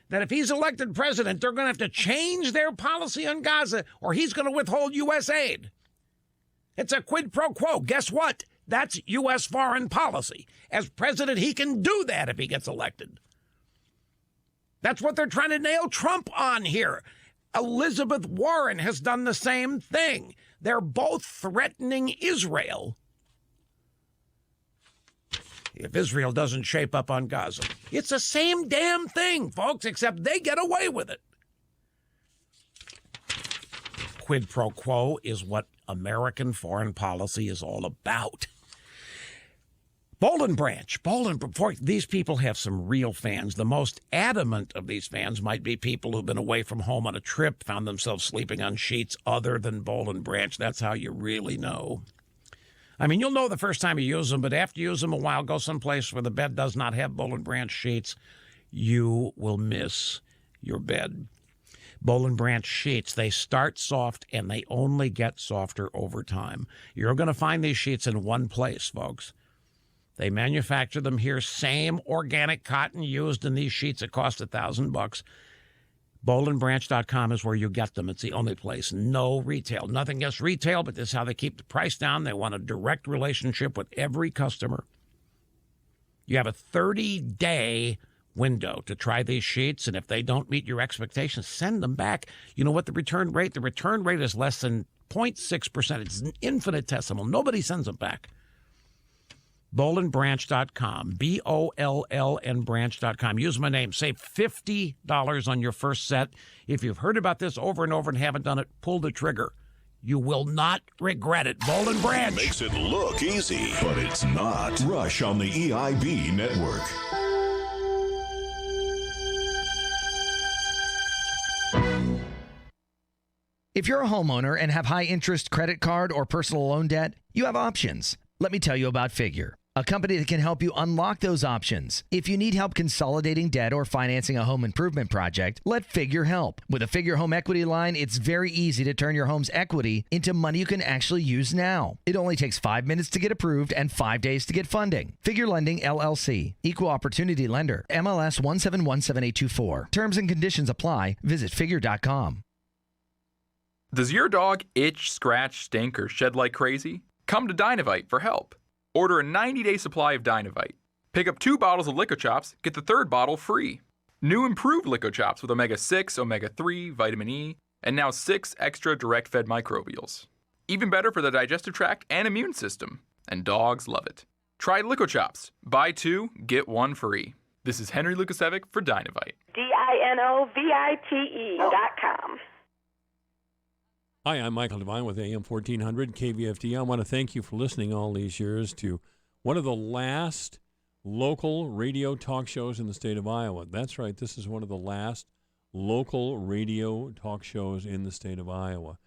that if he's elected president, they're going to have to change their policy on Gaza or he's going to withhold U.S. aid. It's a quid pro quo. Guess what? That's U.S. foreign policy. As president, he can do that if he gets elected. That's what they're trying to nail Trump on here. Elizabeth Warren has done the same thing. They're both threatening Israel if Israel doesn't shape up on Gaza. It's the same damn thing, folks, except they get away with it. Quid pro quo is what American foreign policy is all about. Boll & Branch. These people have some real fans. The most adamant of these fans might be people who've been away from home on a trip, found themselves sleeping on sheets other than Boll & Branch. That's how you really know. I mean, you'll know the first time you use them, but after you use them a while, go someplace where the bed does not have Boll & Branch sheets, you will miss your bed. Boll & Branch sheets, they start soft and they only get softer over time. You're going to find these sheets in one place, folks. They manufacture them here, same organic cotton used in these sheets. It costs $1,000. BollandBranch.com is where you get them. It's the only place. No retail. Nothing against retail, but this is how they keep the price down. They want a direct relationship with every customer. You have a 30-day window to try these sheets, and if they don't meet your expectations, send them back. You know what the return rate? The return rate is less than 0.6%. It's infinitesimal. Nobody sends them back. BollandBranch.com, BOLLN branch.com. Use my name. Save $50 on your first set. If you've heard about this over and over and haven't done it, pull the trigger. You will not regret it. Boll & Branch. Makes it look easy, but it's not. Rush on the EIB network. If you're a homeowner and have high-interest credit card or personal loan debt, you have options. Let me tell you about Figure, a company that can help you unlock those options. If you need help consolidating debt or financing a home improvement project, let Figure help. With a Figure home equity line, it's very easy to turn your home's equity into money you can actually use now. It only takes 5 minutes to get approved and 5 days to get funding. Figure Lending, LLC. Equal Opportunity Lender. MLS 1717824. Terms and conditions apply. Visit Figure.com. Does your dog itch, scratch, stink, or shed like crazy? Come to Dynavite for help. Order a 90-day supply of Dynavite. Pick up 2 bottles of Lico Chops, get the 3rd bottle free. New improved Lico Chops with omega-6, omega-3, vitamin E, and now 6 extra direct-fed microbials. Even better for the digestive tract and immune system. And dogs love it. Try Lico Chops. Buy 2, get 1 free. This is Henry Lukasevic for Dynavite. DINOVITE.com. Hi, I'm Michael Devine with AM 1400 KVFD. I want to thank you for listening all these years to one of the last local radio talk shows in the state of Iowa. That's right, this is one of the last local radio talk shows in the state of Iowa.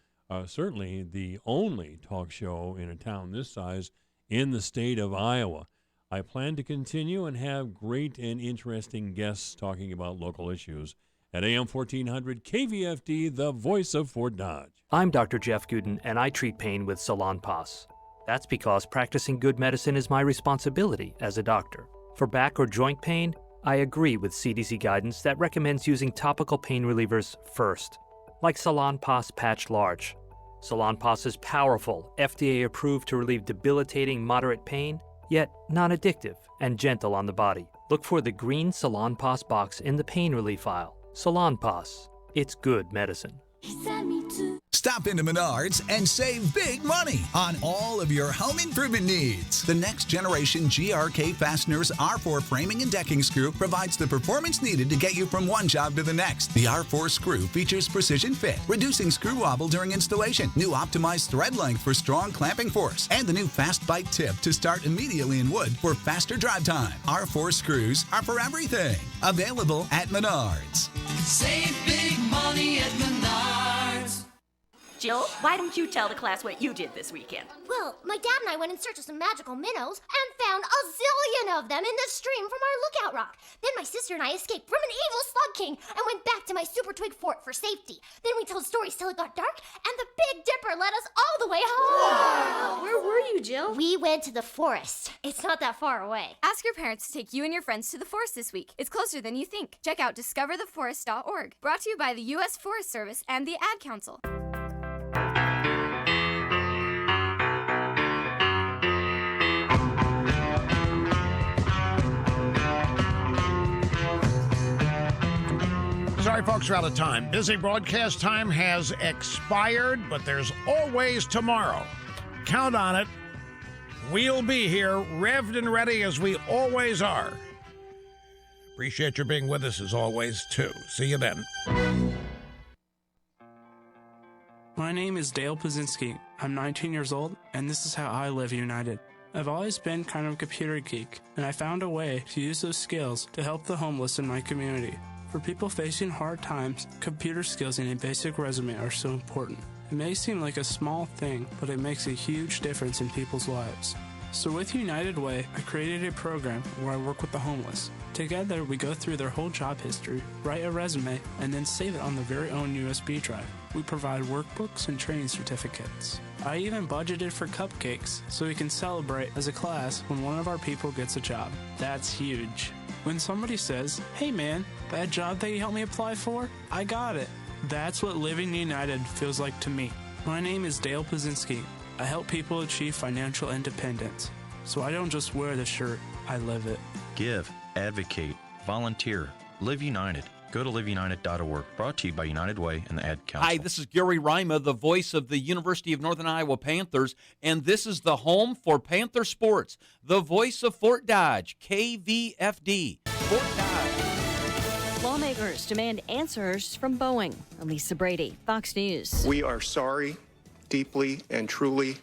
Certainly the only talk show in a town this size in the state of Iowa. I plan to continue and have great and interesting guests talking about local issues at AM 1400 KVFD, the voice of Fort Dodge. I'm Dr. Jeff Gooden, and I treat pain with Salon Pas. That's because practicing good medicine is my responsibility as a doctor. For back or joint pain, I agree with CDC guidance that recommends using topical pain relievers first, like Salon Pas Patch Large. Salon Pas is powerful, FDA approved to relieve debilitating moderate pain, yet non-addictive and gentle on the body. Look for the green Salon Pas box in the pain relief aisle. Salon Pas. It's good medicine. Stop into Menards and save big money on all of your home improvement needs. The next generation GRK Fasteners R4 framing and decking screw provides the performance needed to get you from one job to the next. The R4 screw features precision fit, reducing screw wobble during installation, new optimized thread length for strong clamping force, and the new fast bite tip to start immediately in wood for faster drive time. R4 screws are for everything. Available at Menards. Save big money at Menards. Jill, why don't you tell the class what you did this weekend? Well, my dad and I went in search of some magical minnows and found a zillion of them in the stream from our lookout rock. Then my sister and I escaped from an evil slug king and went back to my my Super Twig fort for safety. Then we told stories till it got dark, and the Big Dipper led us all the way home. Wow. Where were you, Jill? We went to the forest. It's not that far away. Ask your parents to take you and your friends to the forest this week. It's closer than you think. Check out discovertheforest.org. Brought to you by the U.S. Forest Service and the Ad Council. Sorry, folks, we're out of time. Busy broadcast time has expired, but there's always tomorrow. Count on it. We'll be here, revved and ready as we always are. Appreciate your being with us as always, too. See you then. My name is Dale Pazinski. I'm 19 years old, and this is how I live united. I've always been kind of a computer geek, and I found a way to use those skills to help the homeless in my community. For people facing hard times, computer skills and a basic resume are so important. It may seem like a small thing, but it makes a huge difference in people's lives. So with United Way, I created a program where I work with the homeless. Together, we go through their whole job history, write a resume, and then save it on their very own USB drive. We provide workbooks and training certificates. I even budgeted for cupcakes so we can celebrate as a class when one of our people gets a job. That's huge. When somebody says, "Hey man, that job that you helped me apply for, I got it." That's what living united feels like to me. My name is Dale Pazinski. I help people achieve financial independence. So I don't just wear the shirt, I live it. Give, advocate, volunteer, live united. Go to liveunited.org. Brought to you by United Way and the Ad Council. Hi, this is Gary Rima, the voice of the University of Northern Iowa Panthers, and this is the home for Panther sports. The voice of Fort Dodge, KVFD. Fort Dodge. Lawmakers demand answers from Boeing. Elisa Brady, Fox News. We are sorry, deeply and truly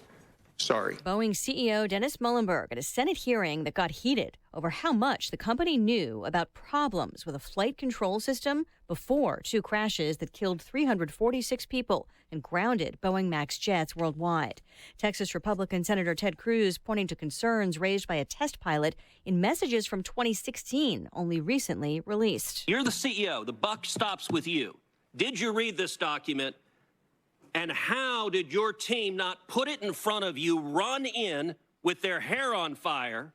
sorry. Boeing CEO Dennis Muhlenberg at a Senate hearing that got heated over how much the company knew about problems with a flight control system before two crashes that killed 346 people and grounded Boeing MAX jets worldwide. Texas Republican Senator Ted Cruz pointing to concerns raised by a test pilot in messages from 2016, only recently released. You're the CEO. The buck stops with you. Did you read this document? And how did your team not put it in front of you, run in with their hair on fire,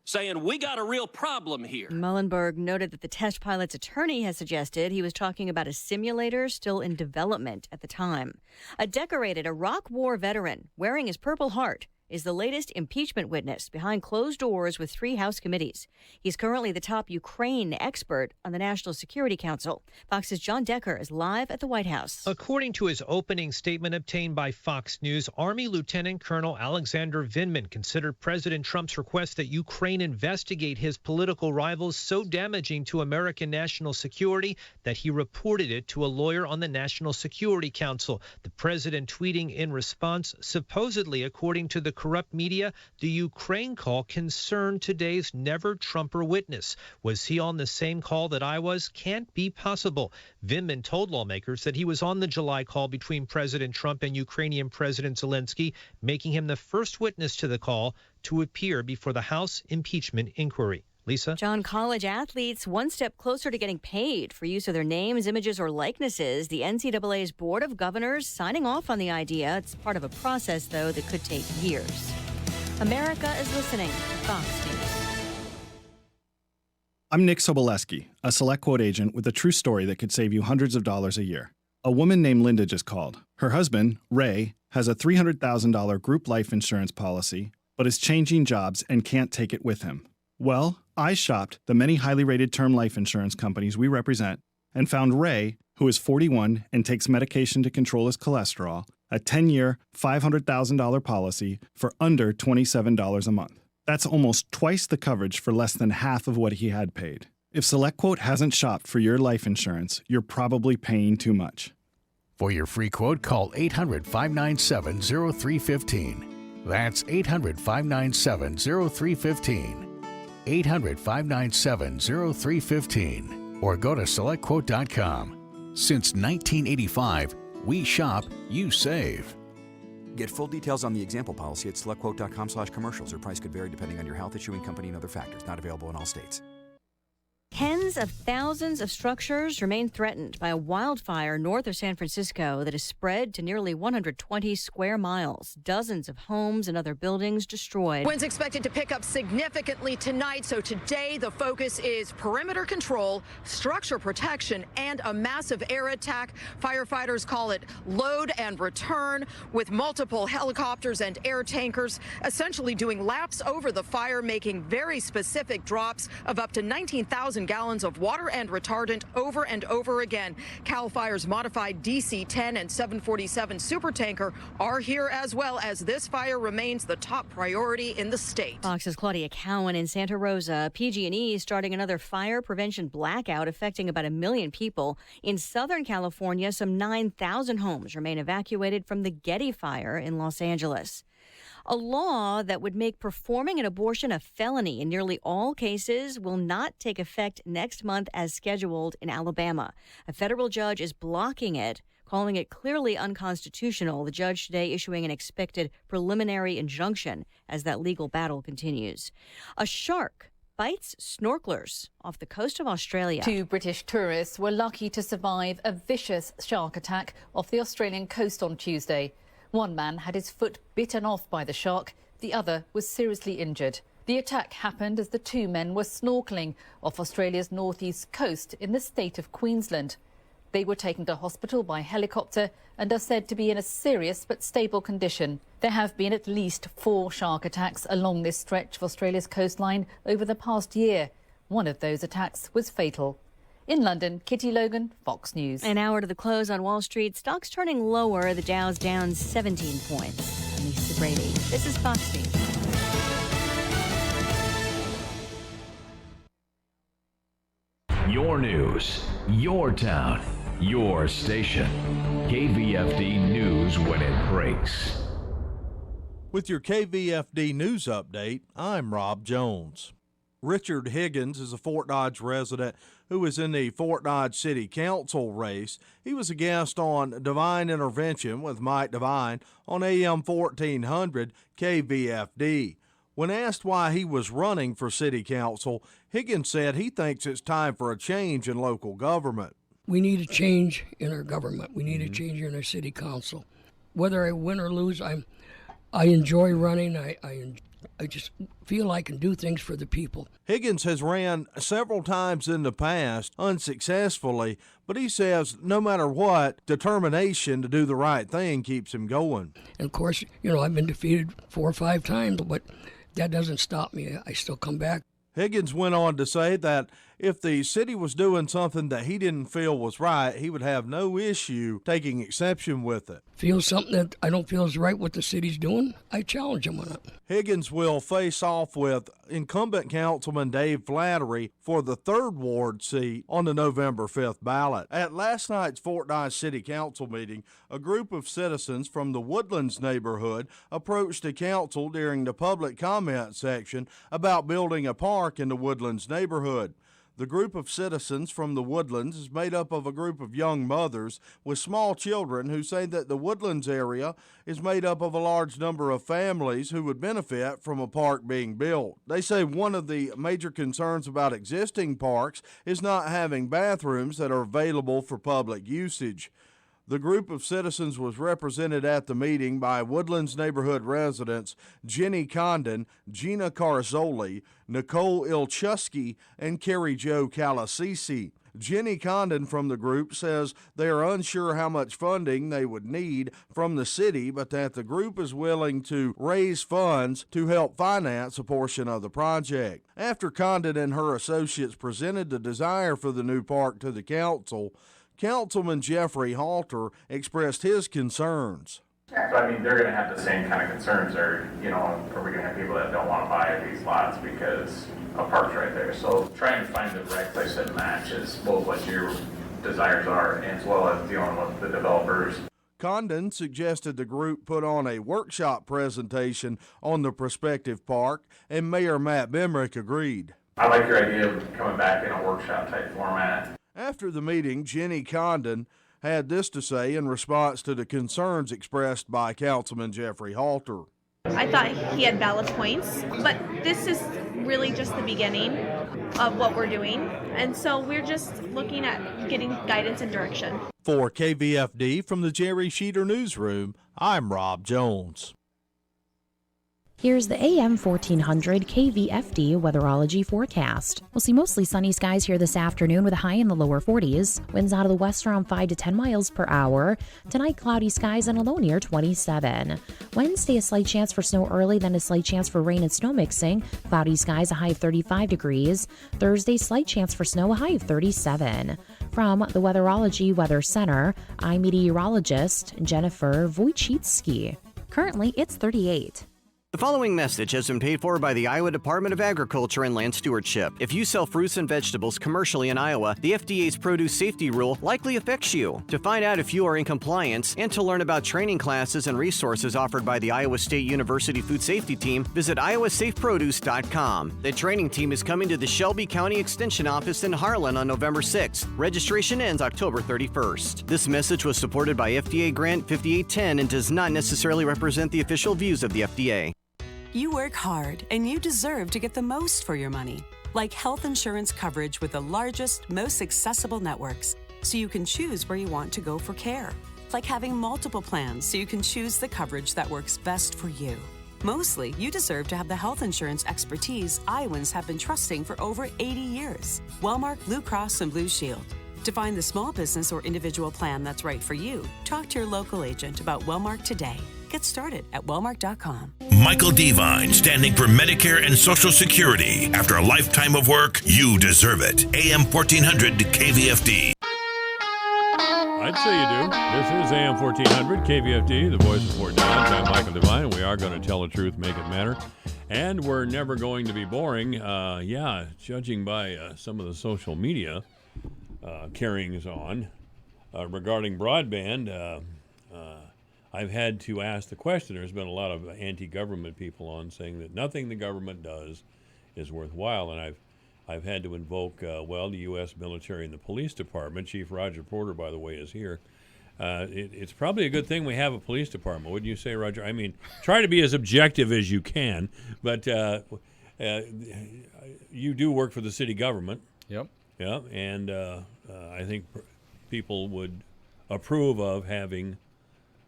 saying, "We got a real problem here"? Muhlenberg noted that the test pilot's attorney has suggested he was talking about a simulator still in development at the time. A decorated Iraq War veteran wearing his Purple Heart is the latest impeachment witness behind closed doors with 3 House committees. He's currently the top Ukraine expert on the National Security Council. Fox's John Decker is live at the White House. According to his opening statement obtained by Fox News, Army Lieutenant Colonel Alexander Vindman considered President Trump's request that Ukraine investigate his political rivals so damaging to American national security that he reported it to a lawyer on the National Security Council. The president tweeting in response, supposedly, according to the corrupt media, the Ukraine call concerned today's never-Trumper witness. Was he on the same call that I was? Can't be possible. Vindman told lawmakers that he was on the July call between President Trump and Ukrainian President Zelensky, making him the first witness to the call to appear before the House impeachment inquiry. Lisa? John, college athletes one step closer to getting paid for use of their names, images, or likenesses. The NCAA's Board of Governors signing off on the idea. It's part of a process, though, that could take years. America is listening to Fox News. I'm Nick Soboleski, a Select Quote agent with a true story that could save you hundreds of dollars a year. A woman named Linda just called. Her husband, Ray, has a $300,000 group life insurance policy, but is changing jobs and can't take it with him. Well, I shopped the many highly rated term life insurance companies we represent and found Ray, who is 41 and takes medication to control his cholesterol, a 10-year, $500,000 policy for under $27 a month. That's almost twice the coverage for less than half of what he had paid. If SelectQuote hasn't shopped for your life insurance, you're probably paying too much. For your free quote, call 800-597-0315. That's 800-597-0315. 800-597-0315 or go to SelectQuote.com. Since 1985, we shop, you save. Get full details on the example policy at SelectQuote.com/commercials. Or price could vary depending on your health, issuing company, and other factors. Not available in all states. Can Tens of thousands of structures remain threatened by a wildfire north of San Francisco that has spread to nearly 120 square miles. Dozens of homes and other buildings destroyed. Winds expected to pick up significantly tonight, so today the focus is perimeter control, structure protection, and a massive air attack. Firefighters call it load and return, with multiple helicopters and air tankers essentially doing laps over the fire, making very specific drops of up to 19,000 gallons of water and retardant over and over again. CAL FIRE's modified DC-10 and 747 supertanker are here, as well as this fire remains the top priority in the state. Fox's Claudia Cowan in Santa Rosa. PG&E is starting another fire prevention blackout affecting about 1 million people. In Southern California, some 9,000 homes remain evacuated from the Getty fire in Los Angeles. A law that would make performing an abortion a felony in nearly all cases will not take effect next month as scheduled in Alabama. A federal judge is blocking it, calling it clearly unconstitutional. The judge today issuing an expected preliminary injunction as that legal battle continues. A shark bites snorkelers off the coast of Australia. 2 British tourists were lucky to survive a vicious shark attack off the Australian coast on Tuesday. One man had his foot bitten off by the shark. The other was seriously injured. The attack happened as the 2 men were snorkelling off Australia's northeast coast in the state of Queensland. They were taken to hospital by helicopter and are said to be in a serious but stable condition. There have been at least 4 shark attacks along this stretch of Australia's coastline over the past year. One of those attacks was fatal. In London, Kitty Logan, Fox News. An hour to the close on Wall Street. Stocks turning lower. The Dow's down 17 points. I'm Lisa Brady. This is Fox News. Your news, your town, your station. KVFD News when it breaks. With your KVFD News update, I'm Rob Jones. Richard Higgins is a Fort Dodge resident who is in the Fort Dodge City Council race. He was a guest on Divine Intervention with Mike Devine on AM 1400 KVFD. When asked why he was running for city council, Higgins said he thinks it's time for a change in local government. We need a change in our government. We need a change in our city council. Whether I win or lose, I enjoy running. I just feel I can do things for the people. Higgins has ran several times in the past, unsuccessfully, but he says no matter what, determination to do the right thing keeps him going. And of course, I've been defeated 4 or 5 times, but that doesn't stop me. I still come back. Higgins went on to say that if the city was doing something that he didn't feel was right, he would have no issue taking exception with it. Feel something that I don't feel is right what the city's doing, I challenge him on it. Higgins will face off with incumbent Councilman Dave Flattery for the 3rd Ward seat on the November 5th ballot. At last night's Fort Dodge City Council meeting, a group of citizens from the Woodlands neighborhood approached the council during the public comment section about building a park in the Woodlands neighborhood. The group of citizens from the Woodlands is made up of a group of young mothers with small children who say that the Woodlands area is made up of a large number of families who would benefit from a park being built. They say one of the major concerns about existing parks is not having bathrooms that are available for public usage. The group of citizens was represented at the meeting by Woodlands neighborhood residents Jenny Condon, Gina Carzoli, Nicole Ilchusky, and Carrie Jo Calasisi. Jenny Condon from the group says they are unsure how much funding they would need from the city, but that the group is willing to raise funds to help finance a portion of the project. After Condon and her associates presented the desire for the new park to the council, Councilman Jeffrey Halter expressed his concerns. So, they're going to have the same kind of concerns. Are we going to have people that don't want to buy these lots because a park's right there? So trying to find the right place that matches both what your desires are as well as dealing with the developers. Condon suggested the group put on a workshop presentation on the prospective park, and Mayor Matt Bemrick agreed. I like your idea of coming back in a workshop type format. After the meeting, Jenny Condon had this to say in response to the concerns expressed by Councilman Jeffrey Halter. I thought he had valid points, but this is really just the beginning. of what we're doing. And so we're just looking at getting guidance and direction. For KVFD from the Jerry Sheeter Newsroom, I'm Rob Jones. Here's the AM 1400 KVFD weatherology forecast. We'll see mostly sunny skies here this afternoon with a high in the lower 40s. Winds out of the west around 5 to 10 miles per hour. Tonight, cloudy skies and a low near 27. Wednesday, a slight chance for snow early, then a slight chance for rain and snow mixing. Cloudy skies, a high of 35 degrees. Thursday, slight chance for snow, a high of 37. From the Weatherology Weather Center, I'm meteorologist Jennifer Wojcicki. Currently, it's 38. The following message has been paid for by the Iowa Department of Agriculture and Land Stewardship. If you sell fruits and vegetables commercially in Iowa, the FDA's produce safety rule likely affects you. To find out if you are in compliance and to learn about training classes and resources offered by the Iowa State University Food Safety Team, visit iowasafeproduce.com. The training team is coming to the Shelby County Extension Office in Harlan on November 6th. Registration ends October 31st. This message was supported by FDA Grant 5810 and does not necessarily represent the official views of the FDA. You work hard, and you deserve to get the most for your money. Like health insurance coverage with the largest, most accessible networks, so you can choose where you want to go for care. Like having multiple plans, so you can choose the coverage that works best for you. Mostly, you deserve to have the health insurance expertise Iowans have been trusting for over 80 years. Wellmark Blue Cross and Blue Shield. To find the small business or individual plan that's right for you, talk to your local agent about Wellmark today. Get started at Wellmark.com. Michael Devine, standing for Medicare and Social Security. After a lifetime of work, you deserve it. AM 1400 KVFD. I'd say you do. This is AM 1400 KVFD, the voice of Fort Dodge. I'm Michael Devine. We are going to tell the truth, make it matter. And we're never going to be boring. Judging by some of the social media carryings on regarding broadband, I've had to ask the question. There's been a lot of anti-government people on saying that nothing the government does is worthwhile, and I've had to invoke, the U.S. military and the police department. Chief Roger Porter, by the way, is here. It's probably a good thing we have a police department, wouldn't you say, Roger? I mean, try to be as objective as you can, but you do work for the city government. Yep. Yeah, and I think people would approve of having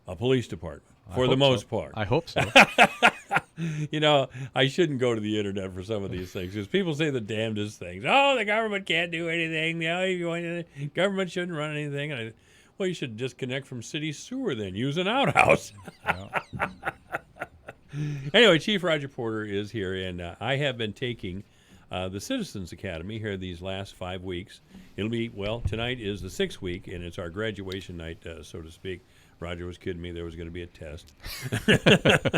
a police department for the most part. I hope so. You know, I shouldn't go to the internet for some of these things because people say the damnedest things. Oh, the government can't do anything. The government shouldn't run anything. Well, you should just connect from city sewer then. Use an outhouse. Anyway, Chief Roger Porter is here, and I have been taking the Citizens Academy here these last 5 weeks. It'll be, tonight is the 6th week, and it's our graduation night, so to speak. Roger was kidding me. There was going to be a test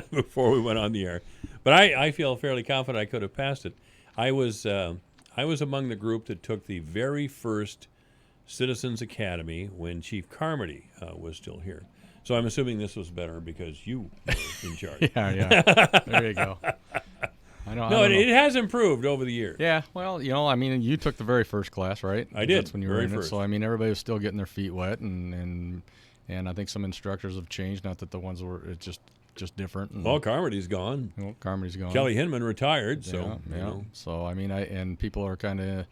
before we went on the air. But I feel fairly confident I could have passed it. I was among the group that took the very first Citizens Academy when Chief Carmody was still here. So I'm assuming this was better because you were in charge. Yeah. There you go. It has improved over the years. Yeah, well, you took the very first class, right? I did. That's when you were in it. So, everybody was still getting their feet wet, and I think some instructors have changed. Not that the ones were just different. Well, Carmody's gone. Carmody's gone. Kelly Hinman retired. So yeah. So and people are kind of.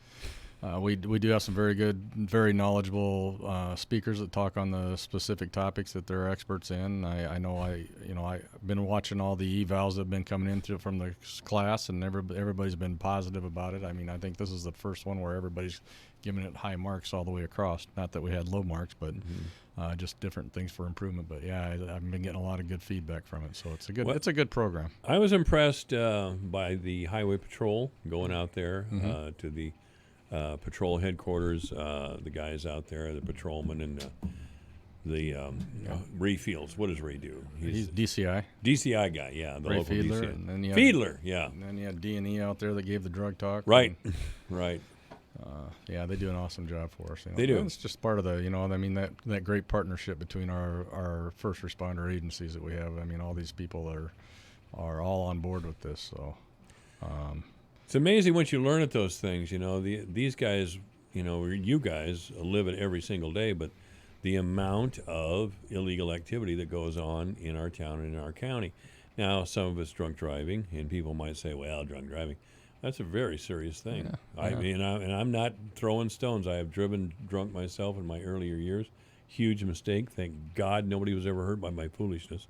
We do have some very good, very knowledgeable speakers that talk on the specific topics that they're experts in. I've been watching all the evals that have been coming in from the class, and everybody's been positive about it. I think this is the first one where everybody's giving it high marks all the way across. Not that we had low marks, but just different things for improvement. But yeah, I've been getting a lot of good feedback from it, so it's a good program. I was impressed by the Highway Patrol going out there to the patrol headquarters, the guys out there, the patrolmen, and Ray Fields. What does Ray do? He's DCI. DCI guy, yeah. The Ray local Fiedler, DCI. and then Fiedler, yeah. And then you had D&E out there that gave the drug talk. Right, right. They do an awesome job for us. They do. It's just part of the, that great partnership between our first responder agencies that we have. All these people are all on board with this. So. It's amazing what you learn at those things. These guys, you guys live it every single day, but the amount of illegal activity that goes on in our town and in our county. Now, some of it's drunk driving, and people might say, well, drunk driving. That's a very serious thing. Yeah, I mean, I'm not throwing stones. I have driven drunk myself in my earlier years. Huge mistake. Thank God nobody was ever hurt by my foolishness.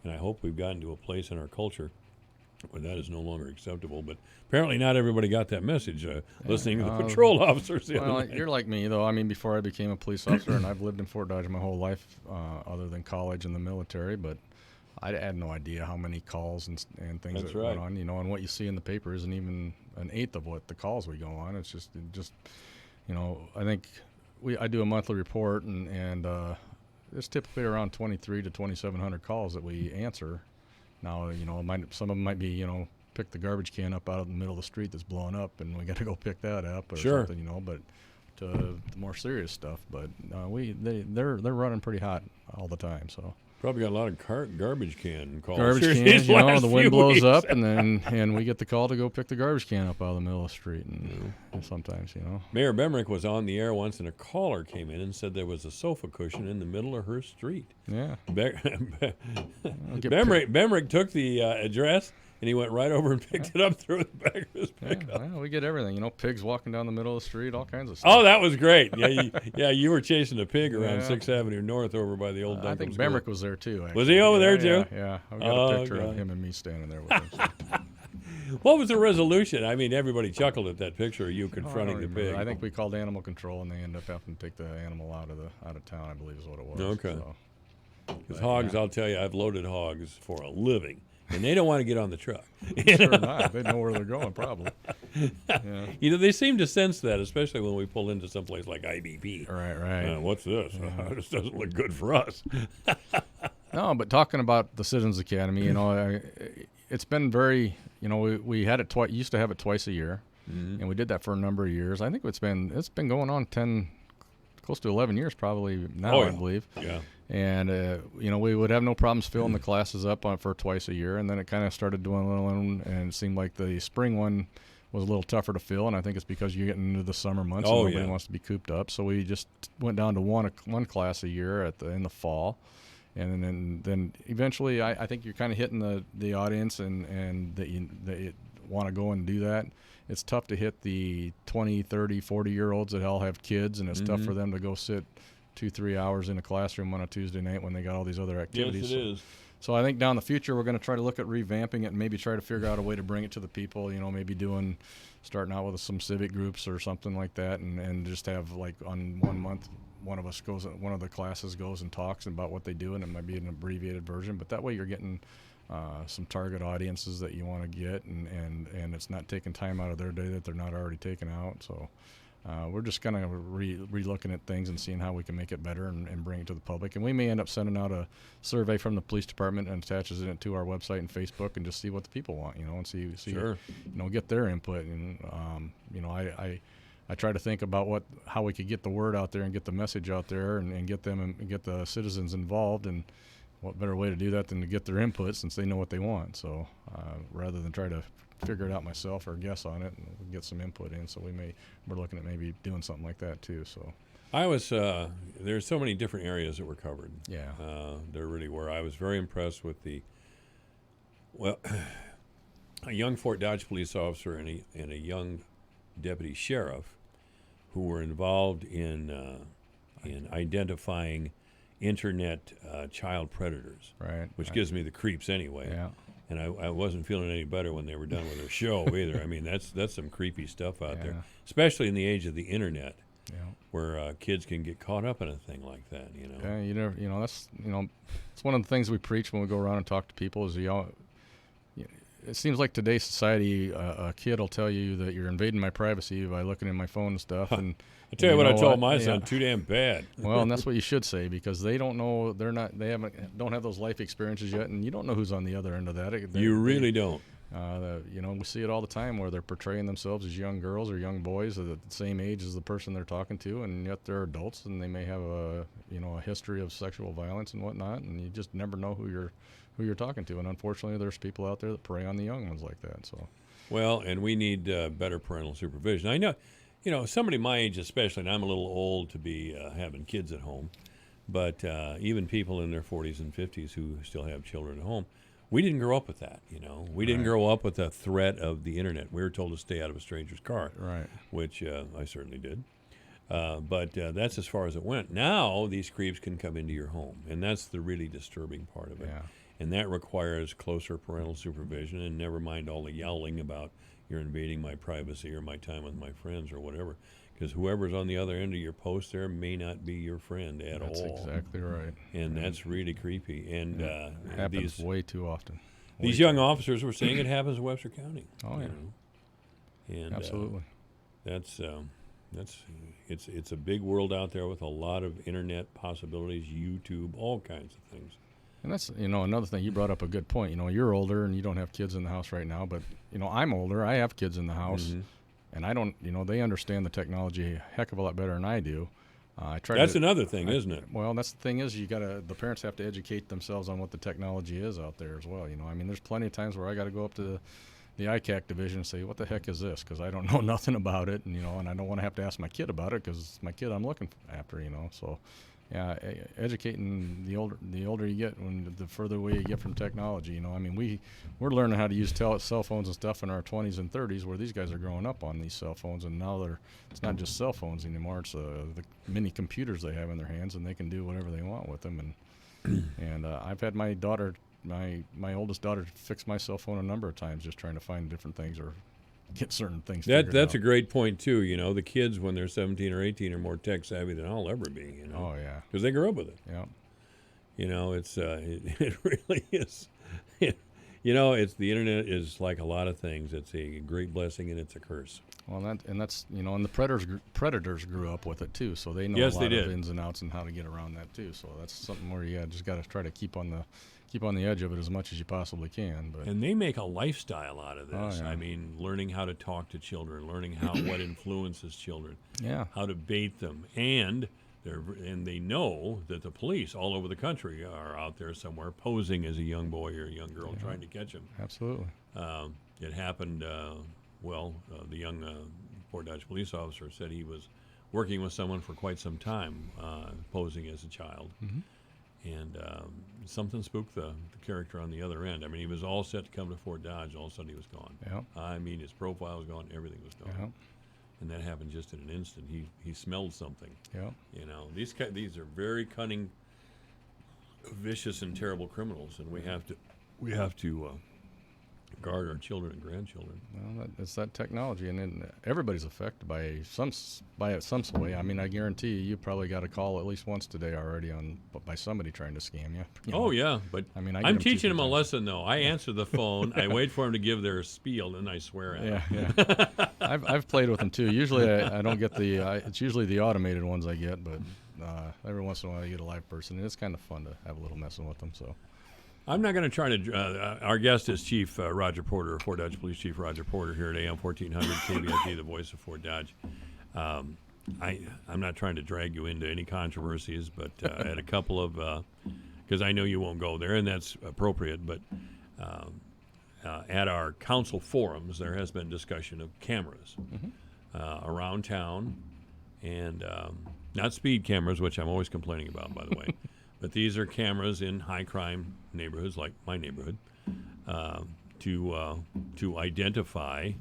And I hope we've gotten to a place in our culture where that is no longer acceptable. But apparently not everybody got that message, listening to the patrol officers the other night. You're like me, though. I mean, before I became a police officer, and I've lived in Fort Dodge my whole life, other than college and the military, but I had no idea how many calls and things that went on, and what you see in the paper isn't even an eighth of what the calls we go on. It's just I think I do a monthly report, and it's typically around 23 to 2,700 calls that we answer. Now, some of them might be, pick the garbage can up out of the middle of the street that's blowing up, and we got to go pick that up or something, but to the more serious stuff. But they're running pretty hot all the time, so. Probably got a lot of garbage can calls. Garbage cans, the wind blows up, and we get the call to go pick the garbage can up out of the middle of the street, and sometimes, Mayor Bemrick was on the air once, and a caller came in and said there was a sofa cushion in the middle of her street. Yeah. Bemrick took the address, and he went right over and picked it up through the back of his pickup. Yeah, we get everything. Pigs walking down the middle of the street, all kinds of stuff. Oh, that was great. Yeah, you were chasing a pig around 6th Avenue North over by the old Duncan I think School. Bemrick was there, too. Actually. Was he over there, too? Yeah. I've got a picture of him and me standing there with him. So. What was the resolution? I mean, everybody chuckled at that picture of you confronting the pig. I think we called animal control, and they ended up having to take the animal out of town, I believe is what it was. Okay. Because hogs, I'll tell you, I've loaded hogs for a living. And they don't want to get on the truck. Sure not. They know where they're going, probably. Yeah. They seem to sense that, especially when we pull into some place like IBP. Right. What's this? This doesn't look good for us. No, but talking about the Citizens Academy, it's been very, we had it used to have it twice a year, and we did that for a number of years. I think it's been going on close to 11 years probably now, I believe. Yeah. And, we would have no problems filling the classes up for twice a year. And then it kind of started dwindling, and it seemed like the spring one was a little tougher to fill. And I think it's because you're getting into the summer months and nobody wants to be cooped up. So we just went down to one class a year in the fall. And then eventually I think you're kind of hitting the audience and that you want to go and do that. It's tough to hit the 20, 30, 40-year-olds that all have kids, and it's tough for them to go sit 2-3 hours in a classroom on a Tuesday night when they got all these other activities. Yes, it is. So I think down the future we're going to try to look at revamping it and maybe try to figure out a way to bring it to the people. Maybe starting out with some civic groups or something like that, and just have like on 1 month one of the classes goes and talks about what they do, and it might be an abbreviated version. But that way you're getting some target audiences that you want to get, and it's not taking time out of their day that they're not already taking out. So. We're just kind of re-looking at things and seeing how we can make it better and bring it to the public. And we may end up sending out a survey from the police department and attaches it to our website and Facebook and just see what the people want, and see sure. Get their input. And I try to think about how we could get the word out there and get the message out there and get them and get the citizens involved. And what better way to do that than to get their input since they know what they want. So rather than try to figure it out myself or guess on it and get some input in. So we're looking at maybe doing something like that too. So there's so many different areas that were covered. Yeah. There really were. I was very impressed with a young Fort Dodge police officer and a young deputy sheriff who were involved in identifying internet child predators. Right. Which gives me the creeps anyway. Yeah. And I wasn't feeling any better when they were done with their show either. I mean, that's some creepy stuff out there, especially in the age of the internet, where kids can get caught up in a thing like that. Yeah, that's it's one of the things we preach when we go around and talk to people is it seems like today's society, a kid will tell you that you're invading my privacy by looking in my phone and stuff. And I tell you what I told my son, too damn bad. Well, and that's what you should say, because they don't know, don't have those life experiences yet, and you don't know who's on the other end of that. You really don't. We see it all the time where they're portraying themselves as young girls or young boys at the same age as the person they're talking to, and yet they're adults and they may have a history of sexual violence and whatnot, and you just never know who you're talking to. And unfortunately, there's people out there that prey on the young ones like that. So, well, and we need better parental supervision. I know, somebody my age especially, and I'm a little old to be having kids at home, but even people in their 40s and 50s who still have children at home, We didn't grow up with that, We didn't Right. grow up with the threat of the internet. We were told to stay out of a stranger's car, Right. which I certainly did. But that's as far as it went. Now these creeps can come into your home, and that's the really disturbing part of it. Yeah. And that requires closer parental supervision, and never mind all the yelling about you're invading my privacy or my time with my friends or whatever. Because whoever's on the other end of your post there may not be your friend at all. That's exactly right. And that's really creepy. And it happens way too often. These young officers were saying it happens in Webster County. Oh, yeah. And absolutely. It's a big world out there with a lot of internet possibilities, YouTube, all kinds of things. And that's, another thing, you brought up a good point. You're older and you don't have kids in the house right now, but, I'm older. I have kids in the house. Mm-hmm. And I don't, they understand the technology a heck of a lot better than I do. That's another thing, isn't it? Well, that's the thing is the parents have to educate themselves on what the technology is out there as well. There's plenty of times where I got to go up to the ICAC division and say, what the heck is this? Because I don't know nothing about it, and I don't want to have to ask my kid about it because it's my kid I'm looking after, So, yeah, educating the older you get, the further away you get from technology. We're learning how to use cell phones and stuff in our 20s and 30s, where these guys are growing up on these cell phones, and now it's not just cell phones anymore. It's the mini computers they have in their hands, and they can do whatever they want with them. And I've had my daughter, my oldest daughter, fix my cell phone a number of times, just trying to find different things or get certain things figured That's out. a great point too. The kids when they're 17 or 18 are more tech savvy than I'll ever be. Oh yeah, because they grew up with it. Yeah. It's it really is. It's the internet is like a lot of things. It's a great blessing and it's a curse. Well, that's and the predators grew up with it too, so they know Yes, a lot they of did. ins and outs and how to get around that too. So that's something where you just got to try to keep on the edge of it as much as you possibly can. But And they make a lifestyle out of this. Oh, yeah. I mean, learning how to talk to children, learning what influences children, Yeah. how to bait them, and they know that the police all over the country are out there somewhere posing as a young boy or a young girl trying to catch them. Absolutely. It happened. The young Fort Dodge police officer said he was working with someone for quite some time, posing as a child. Mm-hmm. And something spooked the character on the other end. I mean, he was all set to come to Fort Dodge. All of a sudden, he was gone. Yeah. I mean, his profile was gone. Everything was gone. Yeah. And that happened just in an instant. He smelled something. Yeah. These are very cunning, vicious, and terrible criminals, and we have to guard our children and grandchildren. Well, it's that technology, and then everybody's affected by it some way. I mean, I guarantee you probably got a call at least once today already by somebody trying to scam you. Oh yeah, but I mean, I'm teaching them a lesson though. I answer the phone, I wait for them to give their spiel, and I swear at them. Yeah. I've played with them too. Usually I don't get it's usually the automated ones I get, but every once in a while I get a live person, and it's kind of fun to have a little messing with them. So. I'm not going to try to. Our guest is Chief Roger Porter, Fort Dodge Police Chief Roger Porter, here at AM 1400 KVFD, the voice of Fort Dodge. I'm not trying to drag you into any controversies, but at a couple of, because I know you won't go there, and that's appropriate. But at our council forums, there has been discussion of cameras around town, and not speed cameras, which I'm always complaining about, by the way. But these are cameras in high crime neighborhoods like my neighborhood to identify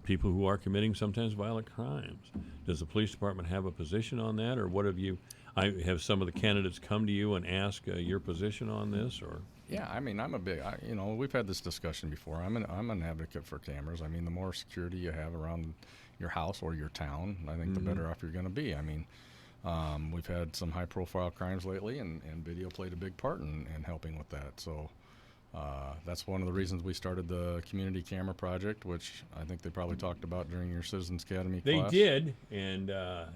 people who are committing sometimes violent crimes. Does the police department have a position on that, or what have you? Have some of the candidates come to you and ask your position on this, or? Yeah, I mean, we've had this discussion before. I'm an advocate for cameras. I mean, the more security you have around your house or your town, I think the better off you're going to be. I mean. We've had some high-profile crimes lately, and video played a big part in helping with that. So that's one of the reasons we started the community camera project, which I think they probably talked about during your Citizens Academy class. They did, and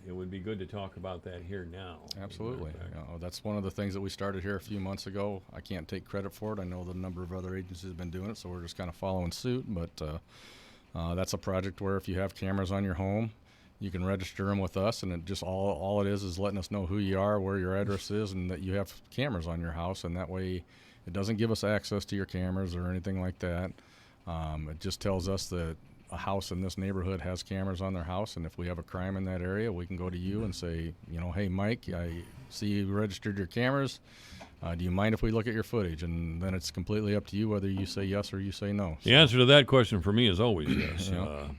it would be good to talk about that here now. Absolutely. That's one of the things that we started here a few months ago. I can't take credit for it. I know the number of other agencies have been doing it, so we're just kind of following suit. But that's a project where if you have cameras on your home, you can register them with us, and it just all it is letting us know who you are, where your address is, and that you have cameras on your house. And that way, it doesn't give us access to your cameras or anything like that. It just tells us that a house in this neighborhood has cameras on their house, and if we have a crime in that area, we can go to you and say, hey, Mike, I see you registered your cameras. Do you mind if we look at your footage? And then it's completely up to you whether you say yes or you say no. The answer to that question for me is always yes,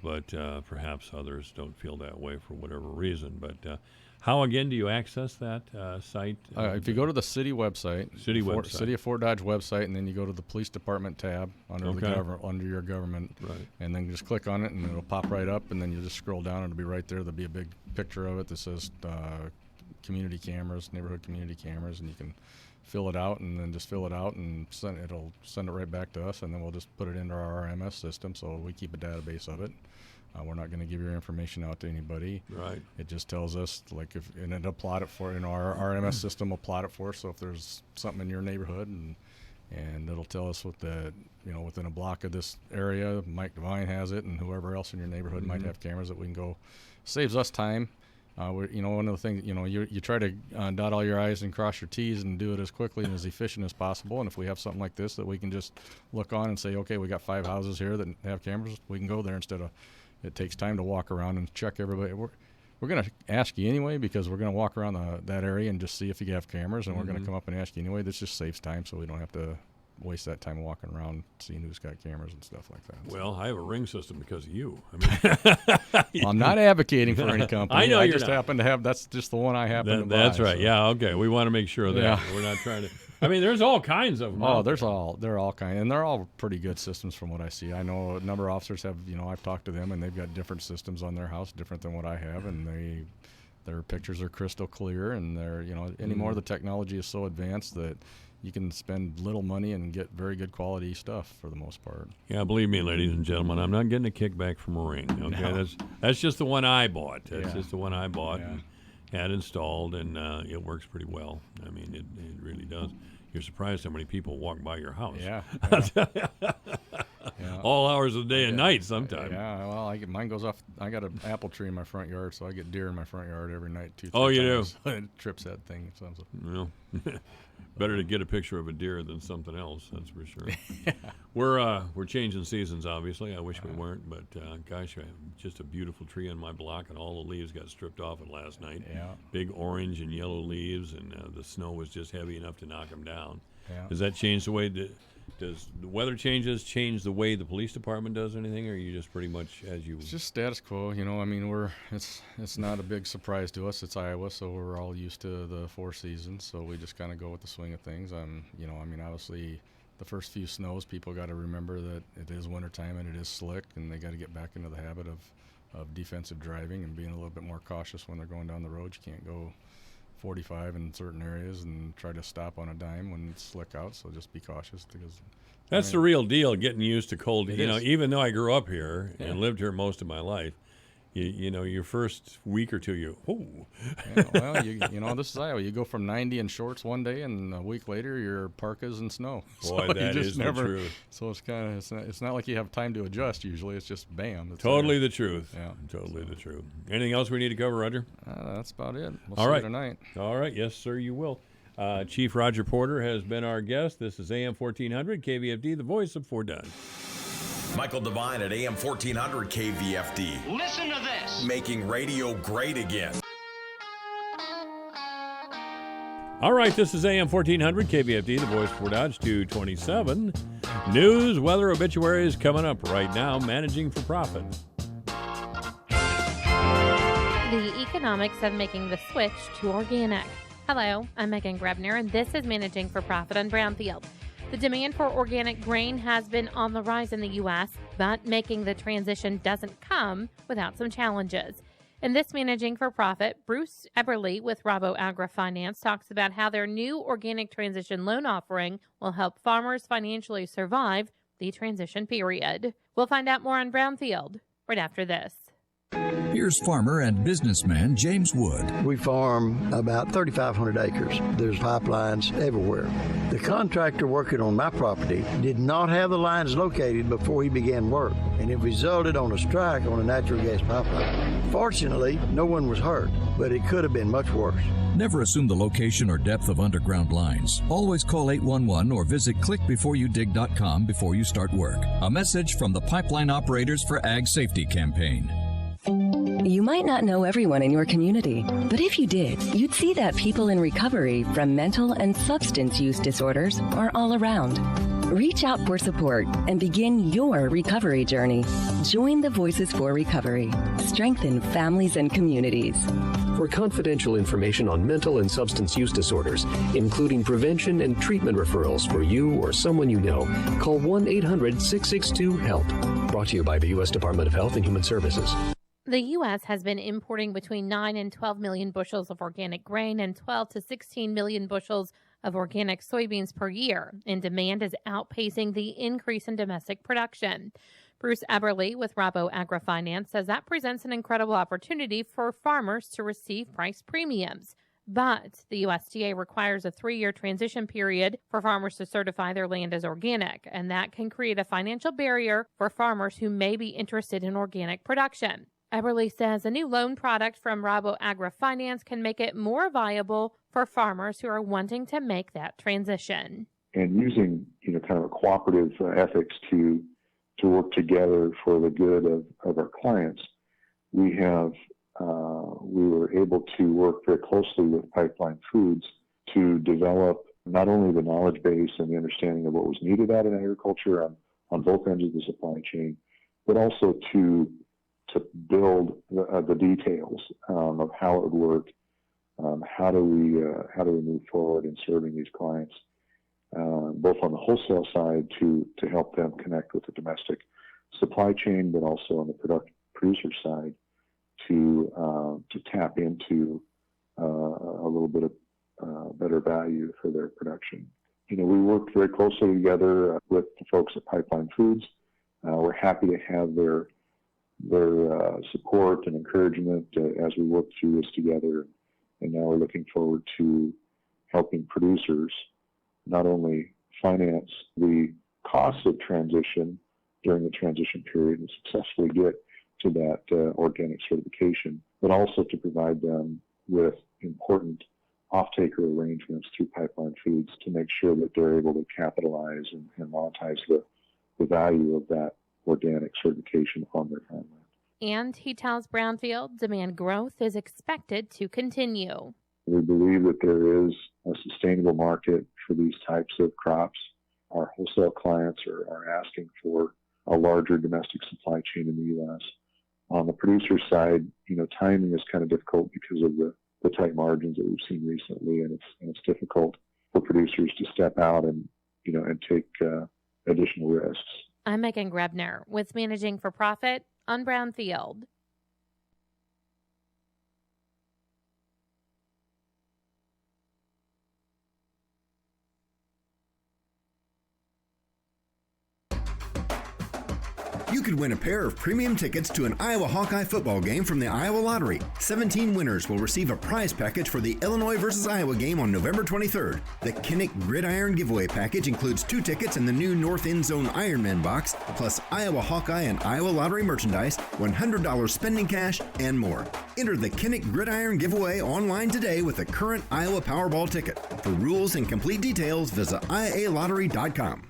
but perhaps others don't feel that way for whatever reason. But how, again, do you access that site? If you go to the city website, City of Fort Dodge website, and then you go to the police department tab under under your government, and then just click on it, and it'll pop right up, and then you just scroll down, and it'll be right there. There'll be a big picture of it that says community cameras, neighborhood community cameras, and you can fill it out, and then just fill it out, and it'll send it right back to us, and then we'll just put it into our RMS system, so we keep a database of it. We're not going to give your information out to anybody. Right. It just tells us, and it'll plot it for, our RMS system will plot it for us. So if there's something in your neighborhood, and it'll tell us what within a block of this area, Mike Devine has it, and whoever else in your neighborhood might have cameras that we can go. Saves us time. One of the things, you try to dot all your I's and cross your T's and do it as quickly and as efficient as possible. And if we have something like this that we can just look on and say, okay, we got 5 houses here that have cameras, we can go there instead of. It takes time to walk around and check everybody. We're going to ask you anyway, because we're going to walk around that area and just see if you have cameras, and we're going to come up and ask you anyway. This just saves time, so we don't have to waste that time walking around seeing who's got cameras and stuff like that. Well, I have a ring system because of you. Well, I'm not advocating for any company. I know I you're just not. happen to have. That's just the one I happen to buy. That's right. So. Yeah. Okay. We want to make sure that we're not trying to. There's all kinds of them. Oh, they're all kind, and they're all pretty good systems from what I see. I know a number of officers have. I've talked to them, and they've got different systems on their house, different than what I have, and their pictures are crystal clear, and they're anymore the technology is so advanced that you can spend little money and get very good quality stuff for the most part. Yeah, believe me, ladies and gentlemen, I'm not getting a kickback from a ring. Okay, No. that's just the one I bought. That's Yeah. just the one I bought Yeah. and had installed, and it works pretty well. It really does. You're surprised how many people walk by your house. Yeah. All hours of the day and night sometimes. Yeah, well, mine goes off. I got an apple tree in my front yard, so I get deer in my front yard every night, 2-3 Oh, you times. It trips that thing. So. Well, better to get a picture of a deer than something else, that's for sure. We're changing seasons, obviously. I wish we weren't, but gosh, I have just a beautiful tree on my block, and all the leaves got stripped off it last night. Yeah. Big orange and yellow leaves, and the snow was just heavy enough to knock them down. Yeah. Does that change the way does the weather changes change the way the police department does anything, or are you just pretty much as you? It's just status quo, it's not a big surprise to us. It's Iowa, so we're all used to the 4 seasons, so we just kind of go with the swing of things. Obviously the first few snows, people got to remember that it is wintertime and it is slick, and they got to get back into the habit of defensive driving and being a little bit more cautious when they're going down the road. You can't go 45 in certain areas and try to stop on a dime when it's slick out, so just be cautious, because That's the real deal, getting used to cold. It is. is. Even though I grew up here and lived here most of my life, your first week or two, this is Iowa. You go from 90 in shorts one day, and a week later you're parkas and snow. Boy, so that is the truth. So it's not like you have time to adjust. Usually, it's just bam. Totally the truth. Yeah, totally the truth. Anything else we need to cover, Roger? That's about it. We'll All see right. you tonight. All right, yes, sir, you will. Chief Roger Porter has been our guest. This is AM 1400 KVFD, the voice of Fort Dodge. Michael Devine at AM 1400 KVFD. Listen to this. Making radio great again. All right, this is AM 1400 KVFD, the voice of Fort Dodge, 227. News, weather, obituaries coming up right now. Managing for profit. The economics of making the switch to organic. Hello, I'm Megan Grebner, and this is Managing for Profit on Brownfield. The demand for organic grain has been on the rise in the U.S., but making the transition doesn't come without some challenges. In this Managing for Profit, Bruce Eberly with Rabo Agri Finance talks about how their new organic transition loan offering will help farmers financially survive the transition period. We'll find out more on Brownfield right after this. Here's farmer and businessman James Wood. We farm about 3,500 acres. There's pipelines everywhere. The contractor working on my property did not have the lines located before he began work, and it resulted on a strike on a natural gas pipeline. Fortunately, no one was hurt, but it could have been much worse. Never assume the location or depth of underground lines. Always call 811 or visit clickbeforeyoudig.com before you start work. A message from the Pipeline Operators for Ag Safety campaign. You might not know everyone in your community, but if you did, you'd see that people in recovery from mental and substance use disorders are all around. Reach out for support and begin your recovery journey. Join the Voices for Recovery. Strengthen families and communities. For confidential information on mental and substance use disorders, including prevention and treatment referrals for you or someone you know, call 1-800-662-HELP. Brought to you by the U.S. Department of Health and Human Services. The U.S. has been importing between 9 and 12 million bushels of organic grain and 12 to 16 million bushels of organic soybeans per year, and demand is outpacing the increase in domestic production. Bruce Eberle with Rabo AgriFinance says that presents an incredible opportunity for farmers to receive price premiums. But the USDA requires a 3-year transition period for farmers to certify their land as organic, and that can create a financial barrier for farmers who may be interested in organic production. Eberle says a new loan product from Rabo AgriFinance can make it more viable for farmers who are wanting to make that transition. And using, kind of a cooperative ethics to work together for the good of our clients, we were able to work very closely with Pipeline Foods to develop not only the knowledge base and the understanding of what was needed out in agriculture on both ends of the supply chain, but also to build the details of how it would work. How do we move forward in serving these clients, both on the wholesale side to help them connect with the domestic supply chain, but also on the producer side to tap into a little bit of better value for their production. We worked very closely together with the folks at Pipeline Foods. We're happy to have their support and encouragement as we work through this together. And now we're looking forward to helping producers not only finance the costs of transition during the transition period and successfully get to that organic certification, but also to provide them with important off-taker arrangements through Pipeline Foods to make sure that they're able to capitalize and monetize the value of that organic certification on their farmland. And he tells Brownfield demand growth is expected to continue. We believe that there is a sustainable market for these types of crops. Our wholesale clients are asking for a larger domestic supply chain in the U.S. On the producer side, timing is kind of difficult because of the tight margins that we've seen recently, and it's difficult for producers to step out and take additional risks. I'm Megan Grebner with Managing for Profit on Brownfield. You could win a pair of premium tickets to an Iowa Hawkeye football game from the Iowa Lottery. 17 winners will receive a prize package for the Illinois versus Iowa game on November 23rd. The Kinnick Gridiron giveaway package includes 2 tickets in the new North End Zone Ironman box, plus Iowa Hawkeye and Iowa Lottery merchandise, $100 spending cash, and more. Enter the Kinnick Gridiron giveaway online today with a current Iowa Powerball ticket. For rules and complete details, visit IALottery.com.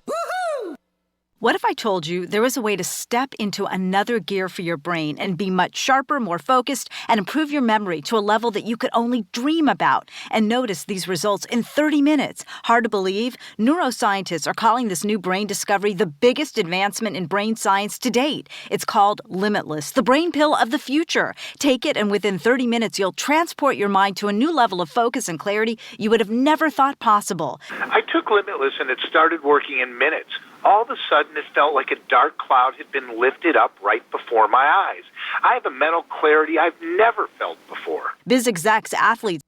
What if I told you there was a way to step into another gear for your brain and be much sharper, more focused, and improve your memory to a level that you could only dream about, and notice these results in 30 minutes? Hard to believe? Neuroscientists are calling this new brain discovery the biggest advancement in brain science to date. It's called Limitless, the brain pill of the future. Take it, and within 30 minutes, you'll transport your mind to a new level of focus and clarity you would have never thought possible. I took Limitless, and it started working in minutes. All of a sudden, it felt like a dark cloud had been lifted up right before my eyes. I have a mental clarity I've never felt before. Biz execs, athletes.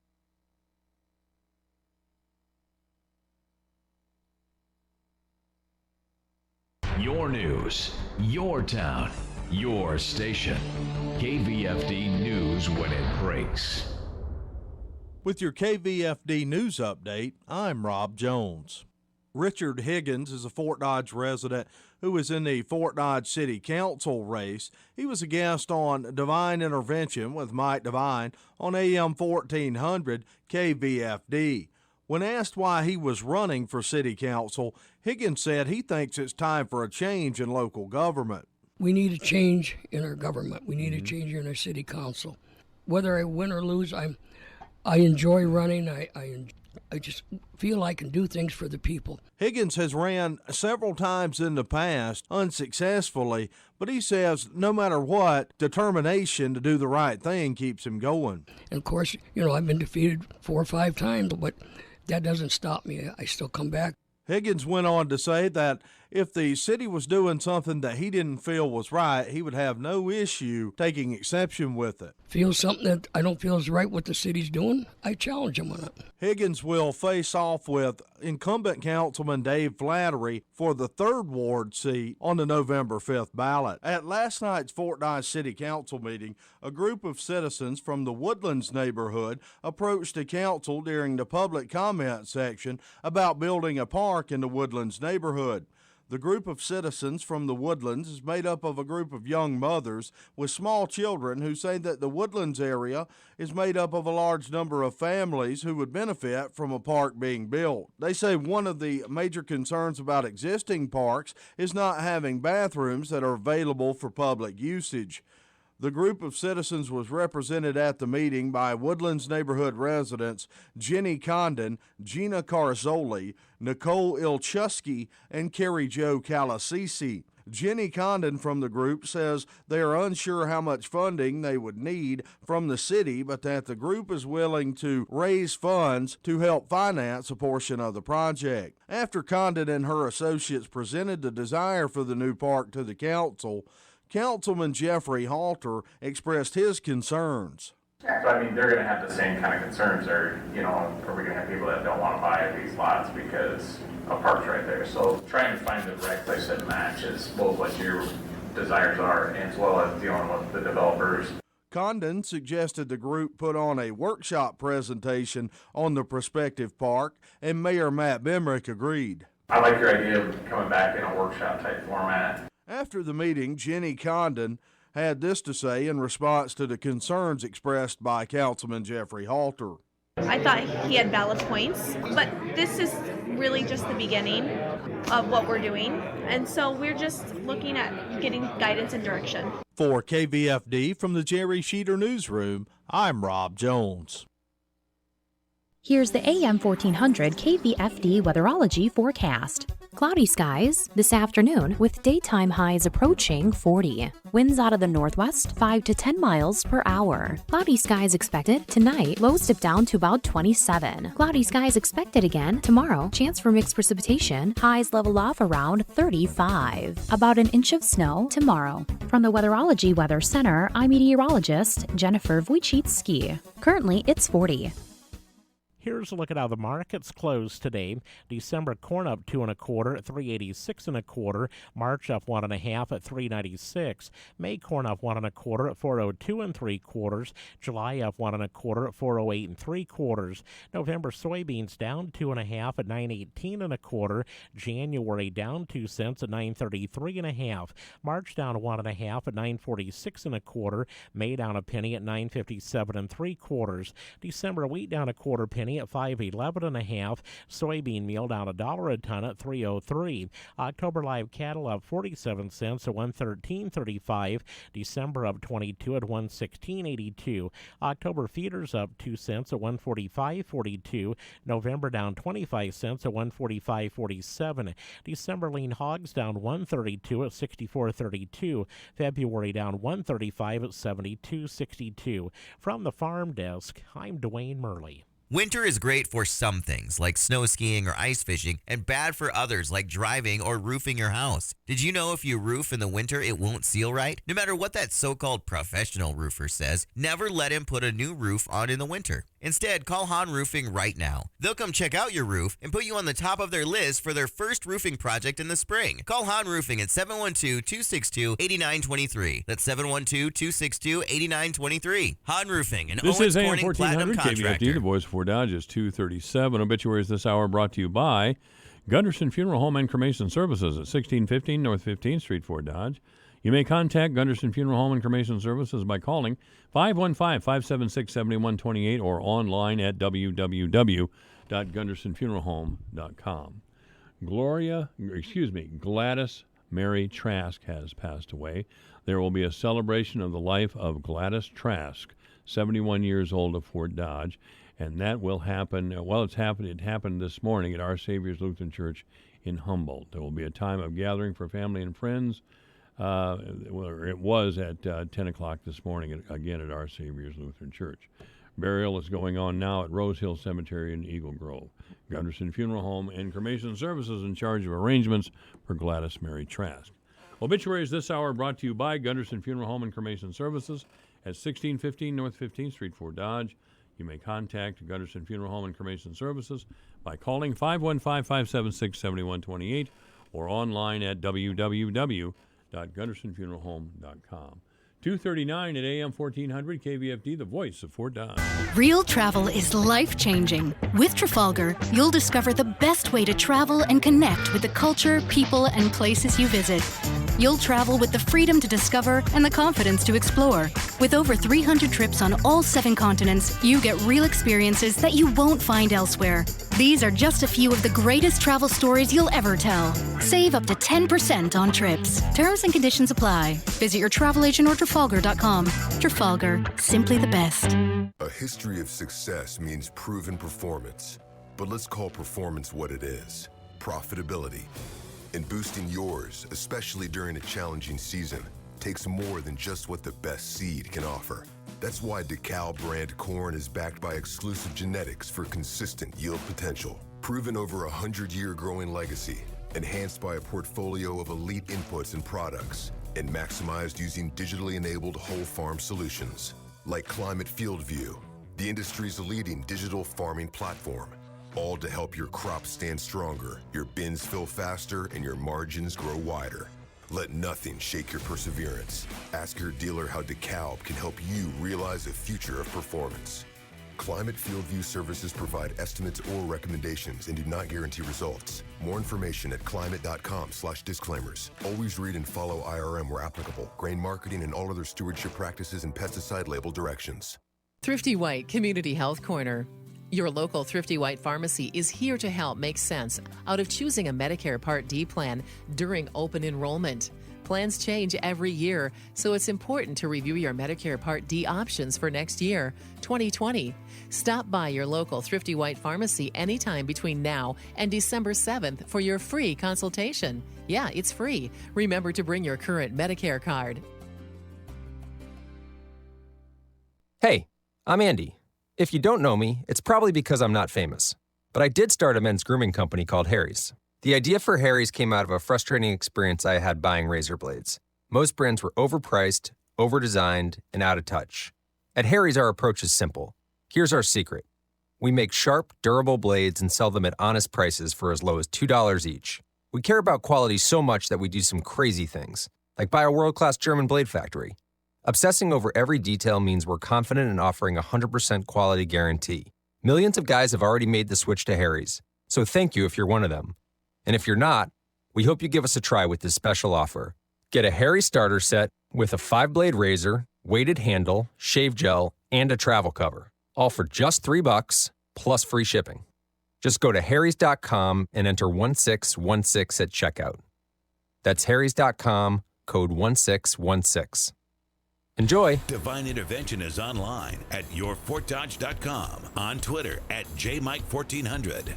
Your news, your town, your station. KVFD News when it breaks. With your KVFD News Update, I'm Rob Jones. Richard Higgins is a Fort Dodge resident who is in the Fort Dodge City Council race. He was a guest on Divine Intervention with Mike Devine on AM 1400 KVFD. When asked why he was running for city council, Higgins said he thinks it's time for a change in local government. We need a change in our government. We need a change in our city council. Whether I win or lose, I enjoy running. I just feel I can do things for the people. Higgins has ran several times in the past unsuccessfully, but he says no matter what, determination to do the right thing keeps him going. And of course, I've been defeated 4 or 5 times, but that doesn't stop me. I still come back. Higgins went on to say that if the city was doing something that he didn't feel was right, he would have no issue taking exception with it. Feel something that I don't feel is right what the city's doing, I challenge him on it. Higgins will face off with incumbent Councilman Dave Flattery for the 3rd Ward seat on the November 5th ballot. At last night's Fort Dodge City Council meeting, a group of citizens from the Woodlands neighborhood approached the council during the public comment section about building a park in the Woodlands neighborhood. The group of citizens from the Woodlands is made up of a group of young mothers with small children who say that the Woodlands area is made up of a large number of families who would benefit from a park being built. They say one of the major concerns about existing parks is not having bathrooms that are available for public usage. The group of citizens was represented at the meeting by Woodlands neighborhood residents Jenny Condon, Gina Carzoli, Nicole Ilchusky, and Carrie Jo Calasisi. Jenny Condon from the group says they are unsure how much funding they would need from the city, but that the group is willing to raise funds to help finance a portion of the project. After Condon and her associates presented the desire for the new park to the council, Councilman Jeffrey Halter expressed his concerns. So, they're going to have the same kind of concerns. Are we going to have people that don't want to buy these lots because a park's right there? So trying to find the right place that matches both what your desires are as well as dealing with the developers. Condon suggested the group put on a workshop presentation on the prospective park, and Mayor Matt Bemrick agreed. I like your idea of coming back in a workshop type format. After the meeting, Jenny Condon had this to say in response to the concerns expressed by Councilman Jeffrey Halter. I thought he had valid points, but this is really just the beginning of what we're doing. And so we're just looking at getting guidance and direction. For KVFD from the Jerry Sheeter Newsroom, I'm Rob Jones. Here's the AM 1400 KVFD weatherology forecast. Cloudy skies this afternoon with daytime highs approaching 40. Winds out of the northwest 5 to 10 miles per hour. Cloudy skies expected tonight. Lows dip down to about 27. Cloudy skies expected again tomorrow. Chance for mixed precipitation. Highs level off around 35. About an inch of snow tomorrow. From the Weatherology Weather Center, I'm meteorologist Jennifer Wojcicki. Currently, it's 40. Here's a look at how the markets closed today. December corn up 2 1/4 at 386 1/4. March up 1 1/2 at 396. May corn up 1 1/4 at 402 3/4. July up 1 1/4 at 408 3/4. November soybeans down 2 1/2 at 918 1/4. January down 2 cents at 933 1/2. March down 1 1/2 at 946 1/4. May down a penny at 957 3/4. December wheat down a quarter penny at 511 1/2. Soybean meal down $1 a ton at 303. October live cattle up 47 cents at 113.35. December up 22 at 116.82. October feeders up 2 cents at 145.42. November down 25 cents at 145.47. December lean hogs down 132 at 64.32. February down 135 at 72.62. From the farm desk, I'm Dwayne Murley. Winter is great for some things, like snow skiing or ice fishing, and bad for others, like driving or roofing your house. Did you know if you roof in the winter, it won't seal right? No matter what that so-called professional roofer says, never let him put a new roof on in the winter. Instead, call Hahn Roofing right now. They'll come check out your roof and put you on the top of their list for their first roofing project in the spring. Call Hahn Roofing at 712-262-8923. That's 712-262-8923. Hahn Roofing, an This Owens is AM Corning Platinum 1400 contractor. KVFD, the voice for Dodge is 237. Obituaries this hour brought to you by Gunderson Funeral Home and Cremation Services at 1615 North 15th Street, Fort Dodge. You may contact Gunderson Funeral Home and Cremation Services by calling 515-576-7128 or online at www.gundersonfuneralhome.com. Gladys Mary Trask has passed away. There will be a celebration of the life of Gladys Trask, 71 years old, of Fort Dodge, and that will happen, it happened this morning at Our Savior's Lutheran Church in Humboldt. There will be a time of gathering for family and friends. It was at 10 o'clock this morning, again at Our Savior's Lutheran Church. Burial is going on now at Rose Hill Cemetery in Eagle Grove. Gunderson Funeral Home and Cremation Services in charge of arrangements for Gladys Mary Trask. Obituaries this hour brought to you by Gunderson Funeral Home and Cremation Services at 1615 North 15th Street, Fort Dodge. You may contact Gunderson Funeral Home and Cremation Services by calling 515-576-7128 or online at www.gundersonfuneralhome.com. 2:39 at AM 1400 KVFD, the voice of Fort Dodge. Real travel is life-changing. With Trafalgar, you'll discover the best way to travel and connect with the culture, people, and places you visit. You'll travel with the freedom to discover and the confidence to explore. With over 300 trips on all 7 continents, you get real experiences that you won't find elsewhere. These are just a few of the greatest travel stories you'll ever tell. Save up to 10% on trips. Terms and conditions apply. Visit your travel agent or Trafalgar.com. Trafalgar, simply the best. A history of success means proven performance. But let's call performance what it is: profitability. And boosting yours, especially during a challenging season, takes more than just what the best seed can offer. That's why DeKalb brand corn is backed by exclusive genetics for consistent yield potential. Proven over a 100-year growing legacy, enhanced by a portfolio of elite inputs and products, and maximized using digitally enabled whole farm solutions. Like Climate Field View, the industry's leading digital farming platform. All to help your crops stand stronger, your bins fill faster, and your margins grow wider. Let nothing shake your perseverance. Ask your dealer how DeKalb can help you realize a future of performance. Climate Field View services provide estimates or recommendations and do not guarantee results. More information at climate.com/disclaimers. Always read and follow IRM where applicable, grain marketing and all other stewardship practices and pesticide label directions. Thrifty White Community Health Corner. Your local Thrifty White Pharmacy is here to help make sense out of choosing a Medicare Part D plan during open enrollment. Plans change every year, so it's important to review your Medicare Part D options for next year, 2020. Stop by your local Thrifty White Pharmacy anytime between now and December 7th for your free consultation. Yeah, it's free. Remember to bring your current Medicare card. Hey, I'm Andy. If you don't know me, it's probably because I'm not famous. But I did start a men's grooming company called Harry's. The idea for Harry's came out of a frustrating experience I had buying razor blades. Most brands were overpriced, overdesigned, and out of touch. At Harry's, our approach is simple. Here's our secret. We make sharp, durable blades and sell them at honest prices for as low as $2 each. We care about quality so much that we do some crazy things, like buy a world-class German blade factory. Obsessing over every detail means we're confident in offering a 100% quality guarantee. Millions of guys have already made the switch to Harry's, so thank you if you're one of them. And if you're not, we hope you give us a try with this special offer. Get a Harry's starter set with a 5-blade razor, weighted handle, shave gel, and a travel cover, all for just $3 plus free shipping. Just go to harrys.com and enter 1616 at checkout. That's harrys.com, code 1616. Enjoy. Divine Intervention is online at yourfortdodge.com, on Twitter at jmike1400.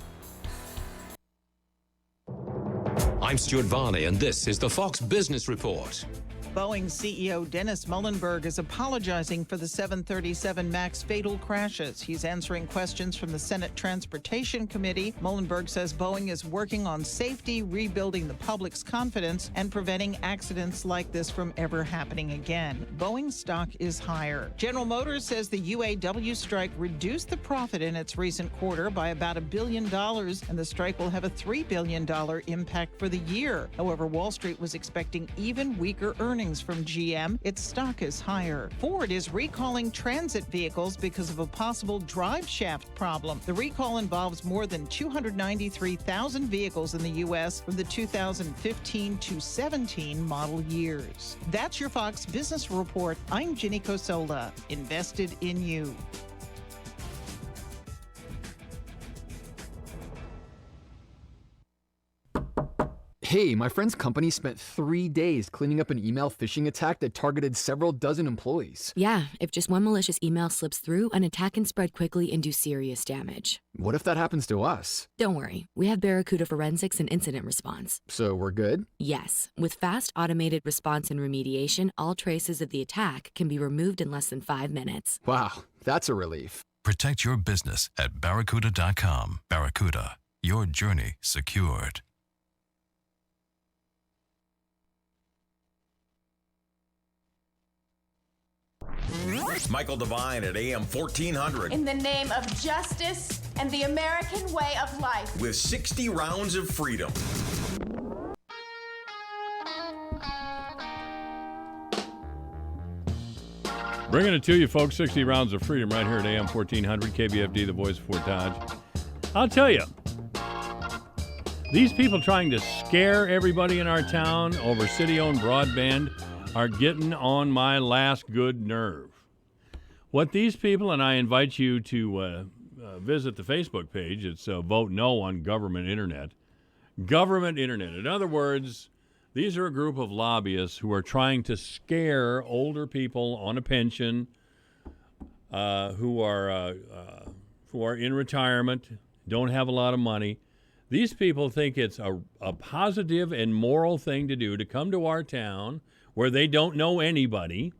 I'm Stuart Varney, and this is the Fox Business Report. Boeing CEO Dennis Muilenburg is apologizing for the 737 MAX fatal crashes. He's answering questions from the Senate Transportation Committee. Muilenburg says Boeing is working on safety, rebuilding the public's confidence, and preventing accidents like this from ever happening again. Boeing stock is higher. General Motors says the UAW strike reduced the profit in its recent quarter by about $1 billion, and the strike will have a $3 billion impact for the year. However, Wall Street was expecting even weaker earnings earnings from GM, its stock is higher. Ford is recalling transit vehicles because of a possible drive shaft problem. The recall involves more than 293,000 vehicles in the U.S. from the 2015 to 17 model years. That's your Fox Business Report. I'm Ginny Cosola. Invested in you. Hey, my friend's company spent 3 days cleaning up an email phishing attack that targeted several dozen employees. Yeah, if just one malicious email slips through, an attack can spread quickly and do serious damage. What if that happens to us? Don't worry, we have Barracuda Forensics and Incident Response. So we're good? Yes, with fast automated response and remediation, all traces of the attack can be removed in less than 5 minutes. Wow, that's a relief. Protect your business at Barracuda.com. Barracuda, your journey secured. Michael Devine at AM 1400. In the name of justice and the American way of life. With 60 rounds of freedom. Bringing it to you, folks. 60 rounds of freedom right here at AM 1400, KVFD, the voice of Fort Dodge. I'll tell you, these people trying to scare everybody in our town over city-owned broadband are getting on my last good nerve. What these people, and I invite you to visit the Facebook page, it's Vote No on Government Internet. Government Internet. In other words, these are a group of lobbyists who are trying to scare older people on a pension who are in retirement, don't have a lot of money. These people think it's a positive and moral thing to do to come to our town where they don't know anybody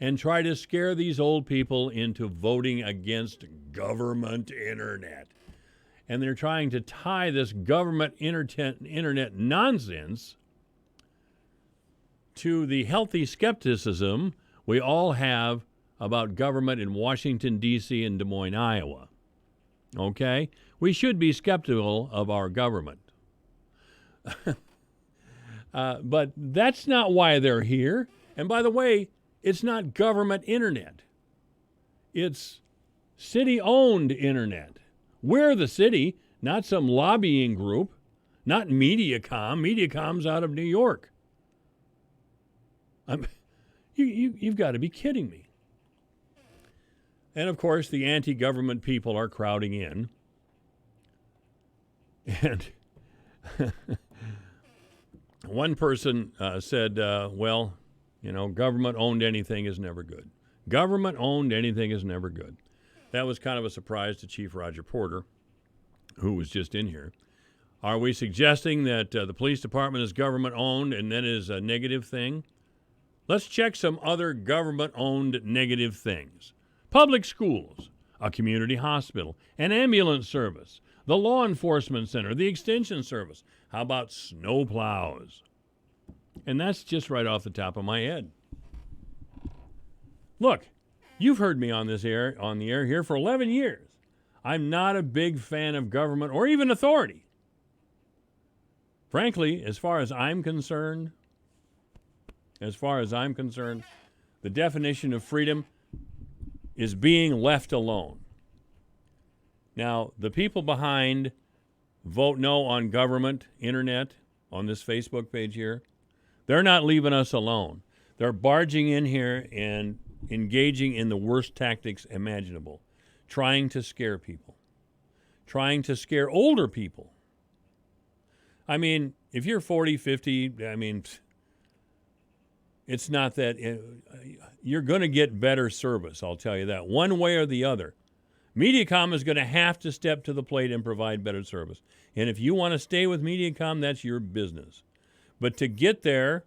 and try to scare these old people into voting against government internet. And they're trying to tie this government internet nonsense to the healthy skepticism we all have about government in Washington, D.C. and Des Moines, Iowa. Okay? We should be skeptical of our government. But that's not why they're here. And by the way, it's not government internet. It's city-owned internet. We're the city, not some lobbying group, not Mediacom. Mediacom's out of New York. You've got to be kidding me. And, of course, the anti-government people are crowding in. And one person said, well, you know, government-owned anything is never good. Government-owned anything is never good. That was kind of a surprise to Chief Roger Porter, who was just in here. Are we suggesting that the police department is government-owned and then is a negative thing? Let's check some other government-owned negative things. Public schools, a community hospital, an ambulance service, the law enforcement center, the extension service. How about snow plows? And that's just right off the top of my head. Look, you've heard me on the air here for 11 years. I'm not a big fan of government or even authority. Frankly, as far as I'm concerned, the definition of freedom is being left alone. Now, the people behind Vote No on Government Internet on this Facebook page here, they're not leaving us alone. They're barging in here and engaging in the worst tactics imaginable, trying to scare people, trying to scare older people. I mean, if you're 40, 50, I mean, it's not that you're going to get better service, I'll tell you that, one way or the other. Mediacom is going to have to step to the plate and provide better service. And if you want to stay with Mediacom, that's your business. But to get there,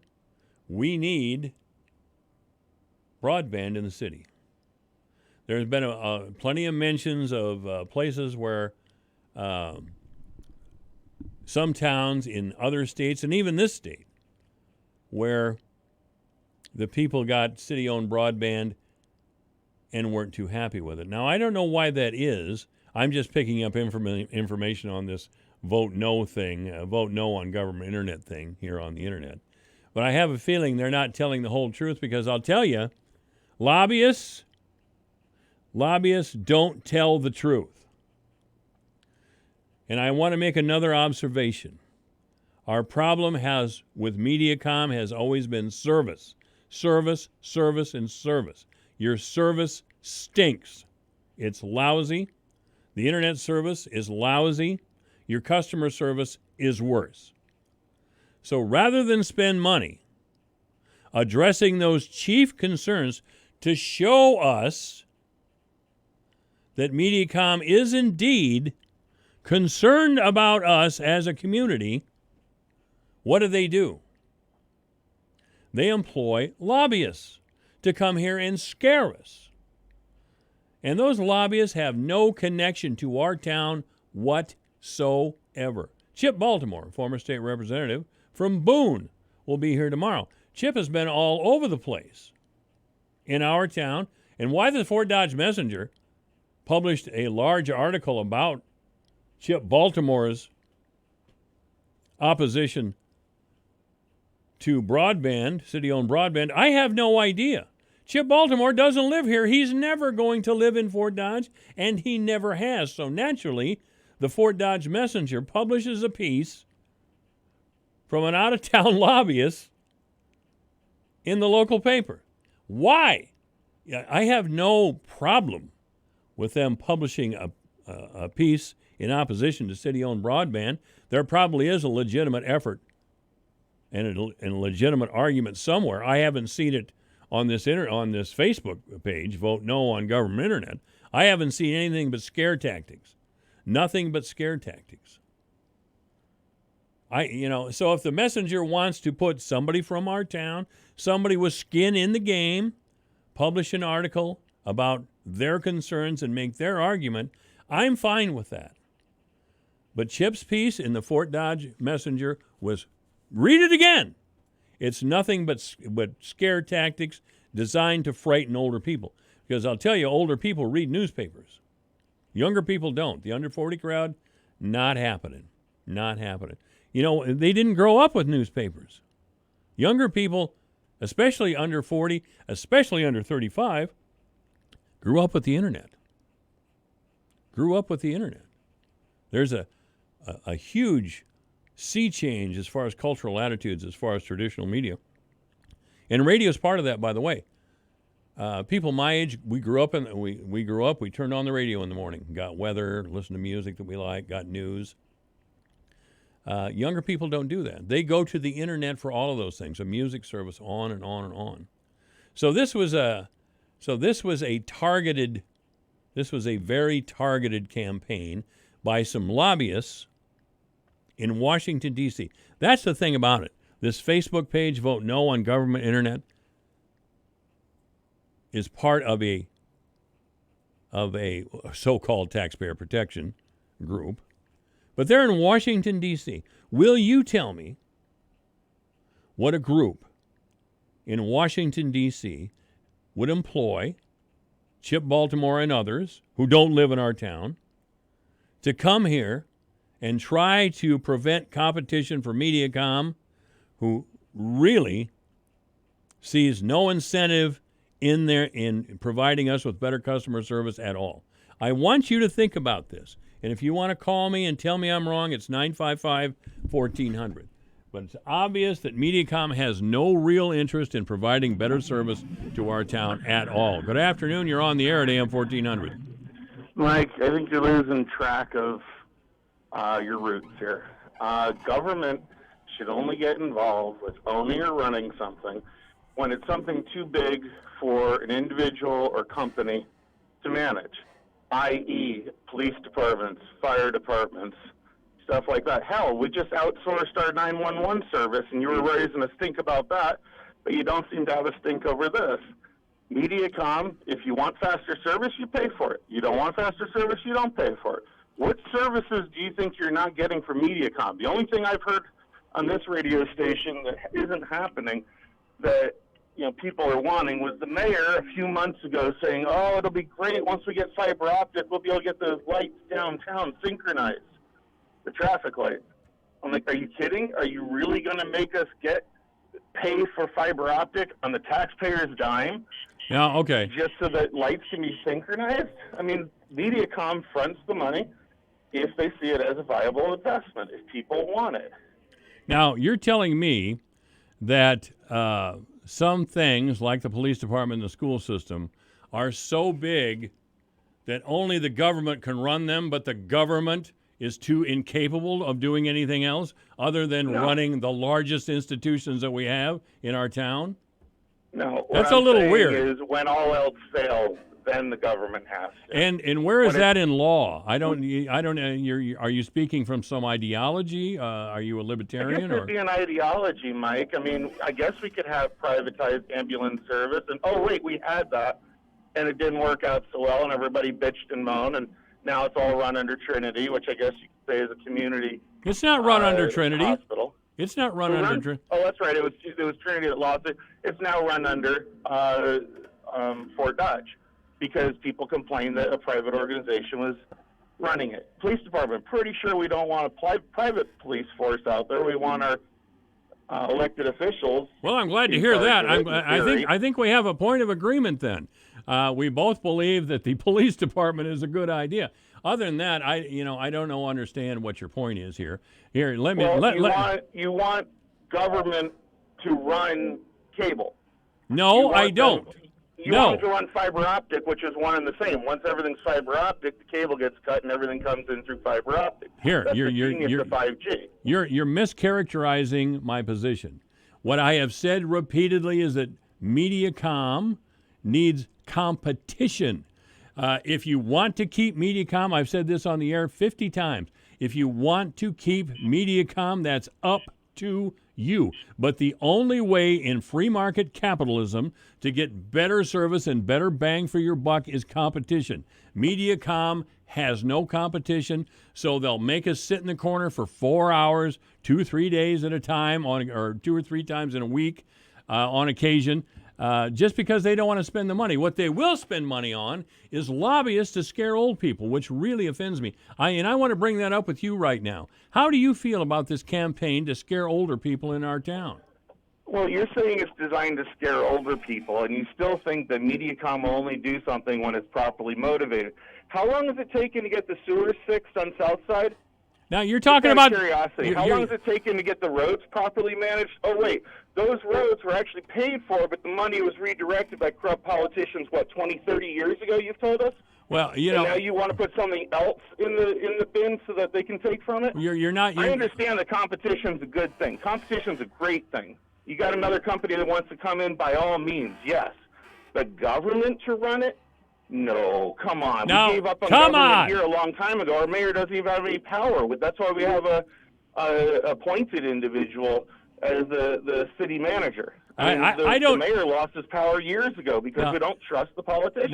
we need broadband in the city. There's been plenty of mentions of places where some towns in other states, and even this state, where the people got city-owned broadband and weren't too happy with it. Now, I don't know why that is. I'm just picking up information on this Vote No thing, Vote No on Government Internet thing here on the Internet. But I have a feeling they're not telling the whole truth, because I'll tell you, lobbyists don't tell the truth. And I want to make another observation. Our problem with Mediacom has always been service. Service, service, and service. Your service stinks. It's lousy. The internet service is lousy. Your customer service is worse. So rather than spend money addressing those chief concerns to show us that Mediacom is indeed concerned about us as a community, what do? They employ lobbyists to come here and scare us. And those lobbyists have no connection to our town whatsoever. Chip Baltimore, former state representative from Boone, will be here tomorrow. Chip has been all over the place in our town. And why the Fort Dodge Messenger published a large article about Chip Baltimore's opposition to broadband, city-owned broadband, I have no idea. Chip Baltimore doesn't live here. He's never going to live in Fort Dodge, and he never has. So naturally, the Fort Dodge Messenger publishes a piece from an out-of-town lobbyist in the local paper. Why? I have no problem with them publishing a piece in opposition to city-owned broadband. There probably is a legitimate effort and a legitimate argument somewhere. I haven't seen it on this Facebook page, Vote No on Government Internet. I haven't seen anything but scare tactics. Nothing but scare tactics. So if the Messenger wants to put somebody from our town, somebody with skin in the game, publish an article about their concerns and make their argument, I'm fine with that. But Chip's piece in the Fort Dodge Messenger was, read it again. It's nothing but scare tactics designed to frighten older people. Because I'll tell you, older people read newspapers. Younger people don't. The under 40 crowd, not happening. Not happening. They didn't grow up with newspapers. Younger people, especially under 40, especially under 35, grew up with the internet. There's a huge sea change as far as cultural attitudes, as far as traditional media. And radio is part of that, by the way. People my age, we grew up, we turned on the radio in the morning, got weather, listened to music that we like, got news. Younger people don't do that. They go to the internet for all of those things, a music service, on and on and on. So this was a very targeted campaign by some lobbyists in Washington, D.C. That's the thing about it. This Facebook page, Vote No on Government Internet, is part of a so-called taxpayer protection group. But they're in Washington, D.C. Will you tell me what a group in Washington, D.C. would employ Chip Baltimore and others who don't live in our town to come here and try to prevent competition for Mediacom, who really sees no incentive in providing us with better customer service at all? I want you to think about this. And if you want to call me and tell me I'm wrong, it's 955-1400. But it's obvious that Mediacom has no real interest in providing better service to our town at all. Good afternoon. You're on the air at AM 1400. Mike, I think you're losing track of your roots here. Government should only get involved with owning or running something when it's something too big for an individual or company to manage, i.e. police departments, fire departments, stuff like that. Hell, we just outsourced our 911 service, and you were raising a stink about that, but you don't seem to have a stink over this. Mediacom, if you want faster service, you pay for it. You don't want faster service, you don't pay for it. What services do you think you're not getting from Mediacom? The only thing I've heard on this radio station that isn't happening that people are wanting was the mayor a few months ago saying, oh, it'll be great once we get fiber optic, we'll be able to get the lights downtown synchronized, the traffic lights. I'm like, are you kidding? Are you really going to make us get pay for fiber optic on the taxpayer's dime. Yeah, okay. Just so that lights can be synchronized. I mean, Mediacom fronts the money if they see it as a viable investment, if people want it. Now, you're telling me that some things, like the police department and the school system, are so big that only the government can run them, but the government is too incapable of doing anything else other than running the largest institutions that we have in our town? No, that's what a little I'm saying weird. Is when all else fails, then the government has to. And where is that in law? I don't. Are you speaking from some ideology? Are you a I guess libertarian? there'd be an ideology, Mike. I mean, I guess we could have privatized ambulance service, and we had that, and it didn't work out so well, and everybody bitched and moaned, and now it's all run under Trinity, which I guess you could say is a community. It's not run under Trinity. Hospital. It's not run under Trinity. Oh, that's right. It was Trinity that lost it. It's now run under Fort Dodge because people complained that a private organization was running it. Police department, pretty sure we don't want a private police force out there. We want our elected officials. Well, I'm glad to hear that. I think we have a point of agreement then. We both believe that the police department is a good idea. Other than that, I don't understand what your point is here. Here, let me. You want government to run cable. No, I don't. You want to run fiber optic, which is one and the same. Once everything's fiber optic, the cable gets cut and everything comes in through fiber optic. Here, That's you're the genius of 5G. You're mischaracterizing my position. What I have said repeatedly is that Mediacom needs competition. If you want to keep Mediacom, I've said this on the air 50 times. If you want to keep Mediacom, that's up to you. But the only way in free market capitalism to get better service and better bang for your buck is competition. Mediacom has no competition, so they'll make us sit in the corner for 4 hours, 2-3 days at a time, or 2 or 3 times in a week on occasion. Just because they don't want to spend the money. What they will spend money on is lobbyists to scare old people, which really offends me. I want to bring that up with you right now. How do you feel about this campaign to scare older people in our town? Well, you're saying it's designed to scare older people, and you still think that Mediacom will only do something when it's properly motivated. How long has it taken to get the sewers fixed on South Side? Now, you're talking about curiosity. How long has it taken to get the roads properly managed? Oh, wait. Those roads were actually paid for, but the money was redirected by corrupt politicians, 20, 30 years ago, you've told us? Well, and now you want to put something else in the bin so that they can take from it? I understand that competition's a good thing. Competition's a great thing. You got another company that wants to come in, by all means, yes. The government to run it? No, come on. No, we gave up on government here a long time ago. Our mayor doesn't even have any power. That's why we have a appointed individual as the city manager. The mayor lost his power years ago because we don't trust the politicians.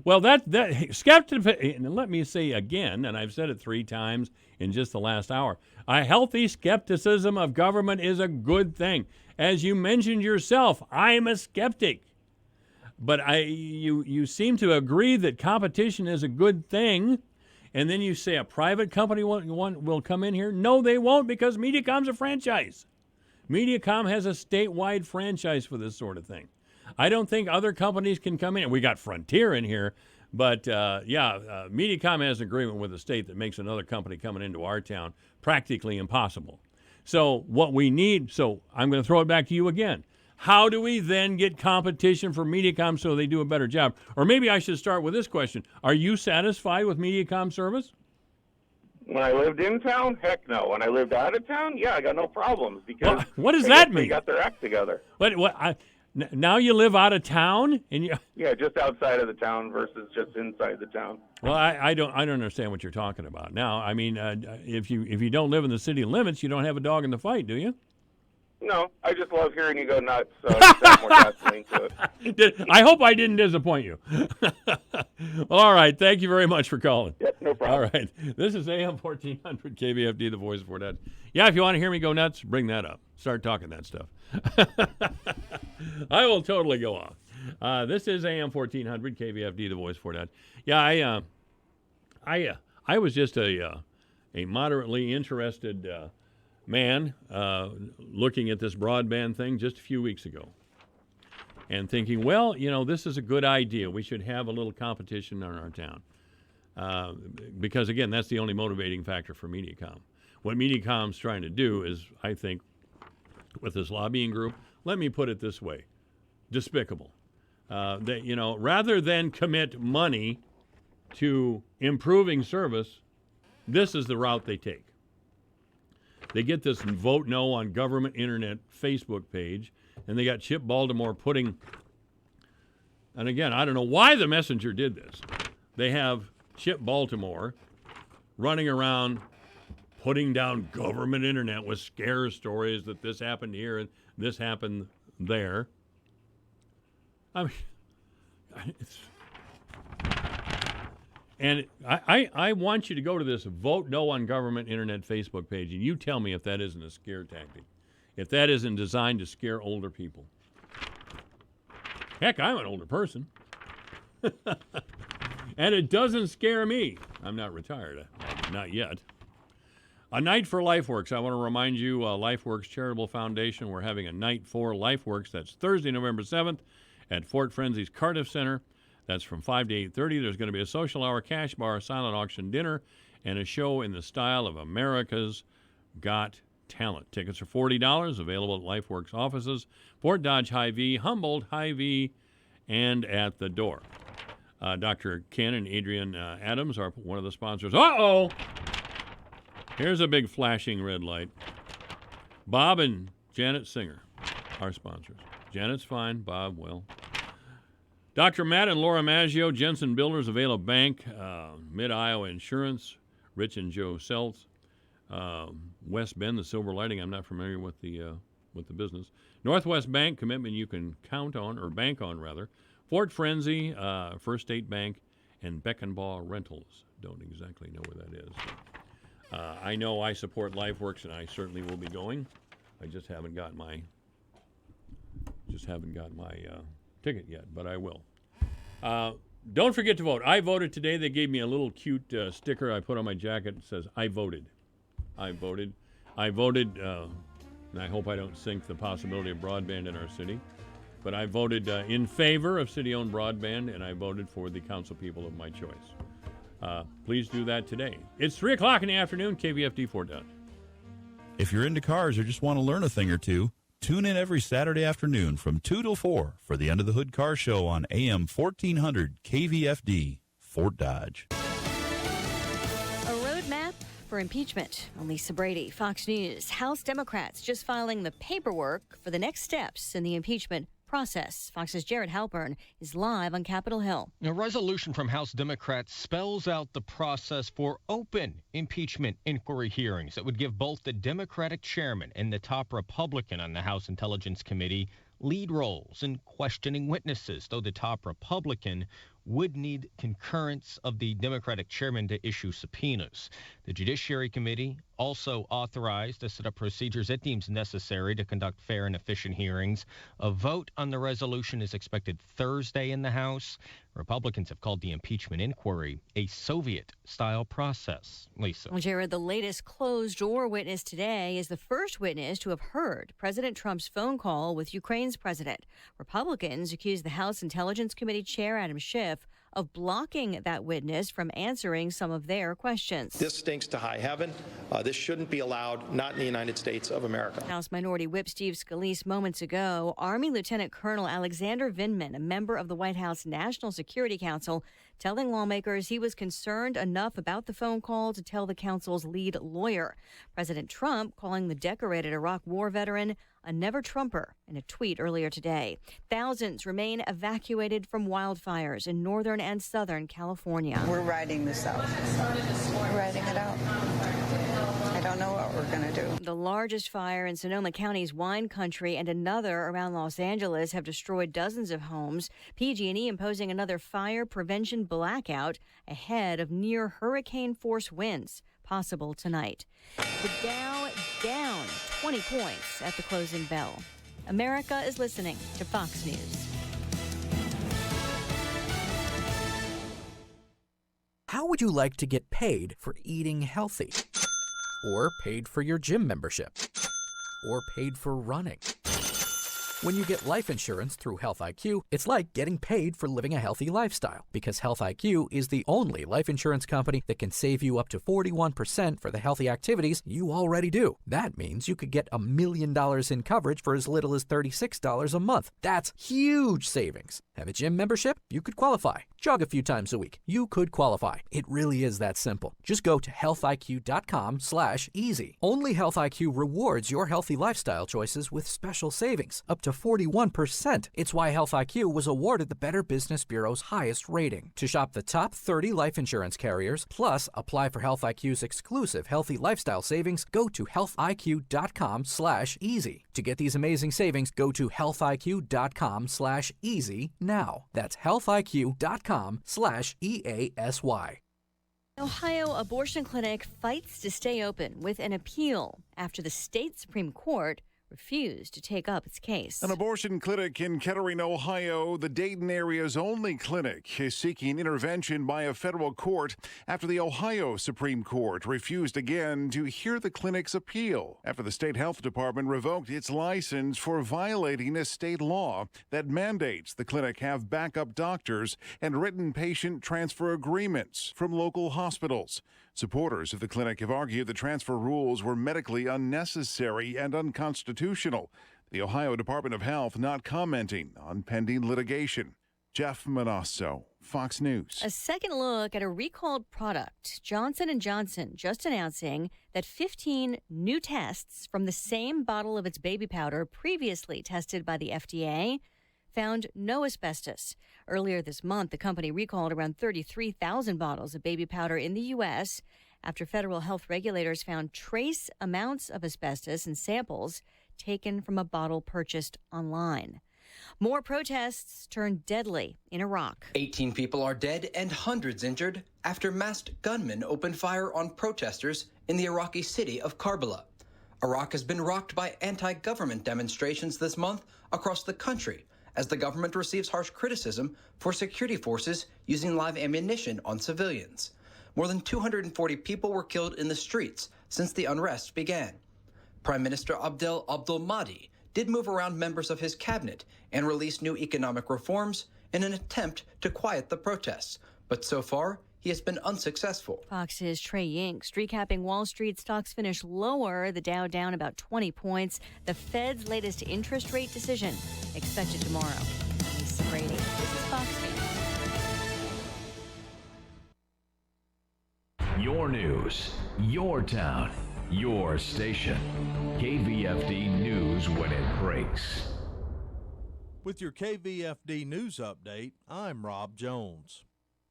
Well, that skepticism, and let me say again, and I've said it 3 times in just the last hour, a healthy skepticism of government is a good thing. As you mentioned yourself, I'm a skeptic. But you seem to agree that competition is a good thing, and then you say a private company will come in here. No, they won't, because Mediacom's a franchise. Mediacom has a statewide franchise for this sort of thing. I don't think other companies can come in. We got Frontier in here, but Mediacom has an agreement with the state that makes another company coming into our town practically impossible. So what we need, I'm going to throw it back to you again. How do we then get competition for Mediacom so they do a better job? Or maybe I should start with this question. Are you satisfied with Mediacom service? When I lived in town, heck no. When I lived out of town, I got no problems because what does that mean? They got their act together. Now you live out of town, and just outside of the town versus just inside the town. Well, I don't understand what you're talking about. Now, I mean, if you don't live in the city limits, you don't have a dog in the fight, do you? No, I just love hearing you go nuts, so add more gasoline to it. I hope I didn't disappoint you. Well, all right. Thank you very much for calling. Yep, no problem. All right. This is AM 1400 KVFD, the voice of Fort Dodge. Yeah, if you want to hear me go nuts, bring that up. Start talking that stuff. I will totally go off. This is AM 1400 KVFD, the voice of Fort Dodge. Yeah, I was just a moderately interested man looking at this broadband thing just a few weeks ago and thinking, well, this is a good idea. We should have a little competition in our town. Because, again, that's the only motivating factor for Mediacom. What Mediacom's trying to do is, I think, with this lobbying group, let me put it this way, despicable. Rather than commit money to improving service, this is the route they take. They get this Vote No on Government Internet Facebook page, and they got Chip Baltimore putting, and again, I don't know why the Messenger did this. They have Chip Baltimore running around putting down government internet with scare stories that this happened here and this happened there. I mean, I want you to go to this Vote No on Government Internet Facebook page, and you tell me if that isn't a scare tactic, if that isn't designed to scare older people. Heck, I'm an older person. And it doesn't scare me. I'm not retired, not yet. A Night for LifeWorks. I want to remind you, LifeWorks Charitable Foundation, we're having a Night for LifeWorks. That's Thursday, November 7th at Fort Frenzy's Cardiff Center. That's from 5 to 8:30. There's going to be a social hour, cash bar, silent auction dinner, and a show in the style of America's Got Talent. Tickets are $40, available at LifeWorks offices, Fort Dodge Hy-Vee, Humboldt Hy-Vee, and at the door. Dr. Ken and Adrian Adams are one of the sponsors. Uh-oh! Here's a big flashing red light. Bob and Janet Singer are sponsors. Janet's fine. Bob, well. Dr. Matt and Laura Maggio, Jensen Builders, Avila Bank, Mid-Iowa Insurance, Rich and Joe Seltz, West Bend, the Silver Lighting. I'm not familiar with the business. Northwest Bank, commitment you can count on, or bank on, rather. Fort Frenzy, First State Bank, and Beckenbaugh Rentals. Don't exactly know where that is. I know I support LifeWorks, and I certainly will be going. I just haven't got my ticket yet, but I will. Don't forget to vote. I voted today. They gave me a little cute sticker I put on my jacket that says, I voted. I voted. I voted, and I hope I don't sink the possibility of broadband in our city, but I voted in favor of city-owned broadband, and I voted for the council people of my choice. Please do that today. It's 3 o'clock in the afternoon, KVFD Fort Dodge. If you're into cars or just want to learn a thing or two, tune in every Saturday afternoon from 2 till 4 for the Under the Hood Car Show on AM 1400 KVFD Fort Dodge. A roadmap for impeachment. I'm Lisa Brady, Fox News. House Democrats just filing the paperwork for the next steps in the impeachment process. Fox's Jared Halpern is live on Capitol Hill. A resolution from House Democrats spells out the process for open impeachment inquiry hearings that would give both the Democratic chairman and the top Republican on the House Intelligence Committee lead roles in questioning witnesses, though the top Republican would need concurrence of the Democratic chairman to issue subpoenas. The Judiciary Committee also authorized to set up procedures it deems necessary to conduct fair and efficient hearings. A vote on the resolution is expected Thursday in the House. Republicans have called the impeachment inquiry a Soviet-style process. Lisa. Well, Jared, the latest closed-door witness today is the first witness to have heard President Trump's phone call with Ukraine's president. Republicans accuse the House Intelligence Committee Chair Adam Schiff of blocking that witness from answering some of their questions. This stinks to high heaven. This shouldn't be allowed, not in the United States of America. House Minority Whip Steve Scalise moments ago, Army Lieutenant Colonel Alexander Vindman, a member of the White House National Security Council, telling lawmakers he was concerned enough about the phone call to tell the council's lead lawyer. President Trump calling the decorated Iraq War veteran a never-Trumper in a tweet earlier today. Thousands remain evacuated from wildfires in northern and southern California. We're riding this out. We're riding it out. I don't know what we're going to do. The largest fire in Sonoma County's wine country and another around Los Angeles have destroyed dozens of homes. PG&E imposing another fire prevention blackout ahead of near hurricane-force winds possible tonight. The Dow down 20 points at the closing bell. America is listening to Fox News. How would you like to get paid for eating healthy? or paid for your gym membership, or paid for running. When you get life insurance through Health IQ, it's like getting paid for living a healthy lifestyle, because Health IQ is the only life insurance company that can save you up to 41% for the healthy activities you already do. That means you could get $1 million in coverage for as little as $36 a month. That's huge savings. Have a gym membership? You could qualify. Jog a few times a week. You could qualify. It really is that simple. Just go to healthiq.com/easy. Only Health IQ rewards your healthy lifestyle choices with special savings, up to 41%. It's why Health IQ was awarded the Better Business Bureau's highest rating. To shop the top 30 life insurance carriers, plus apply for Health IQ's exclusive healthy lifestyle savings, go to healthiq.com/easy. To get these amazing savings, go to healthiq.com/easy now. That's healthiq.com/EASY. Ohio abortion clinic fights to stay open with an appeal after the state Supreme Court refused to take up its case. An abortion clinic in Kettering, Ohio, the Dayton area's only clinic, is seeking intervention by a federal court after the Ohio Supreme Court refused again to hear the clinic's appeal after the state health department revoked its license for violating a state law that mandates the clinic have backup doctors and written patient transfer agreements from local hospitals. Supporters of the clinic have argued the transfer rules were medically unnecessary and unconstitutional. The Ohio Department of Health not commenting on pending litigation. Jeff Manasso, Fox News. A second look at a recalled product. Johnson & Johnson just announcing that 15 new tests from the same bottle of its baby powder previously tested by the FDA found no asbestos. Earlier this month, the company recalled around 33,000 bottles of baby powder in the U.S. after federal health regulators found trace amounts of asbestos in samples taken from a bottle purchased online. More protests turned deadly in Iraq. 18 people are dead and hundreds injured after masked gunmen opened fire on protesters in the Iraqi city of Karbala. Iraq has been rocked by anti-government demonstrations this month across the country, as the government receives harsh criticism for security forces using live ammunition on civilians. More than 240 people were killed in the streets since the unrest began. Prime Minister Abdel Mahdi did move around members of his cabinet and release new economic reforms in an attempt to quiet the protests, but so far, he has been unsuccessful. Fox's Trey Yink. Street-capping Wall Street, stocks finished lower, the Dow down about 20 points. The Fed's latest interest rate decision expected tomorrow. I'm Lisa Brady. This is Fox News. Your news, your town, your station. KVFD News when it breaks. With your KVFD News update, I'm Rob Jones.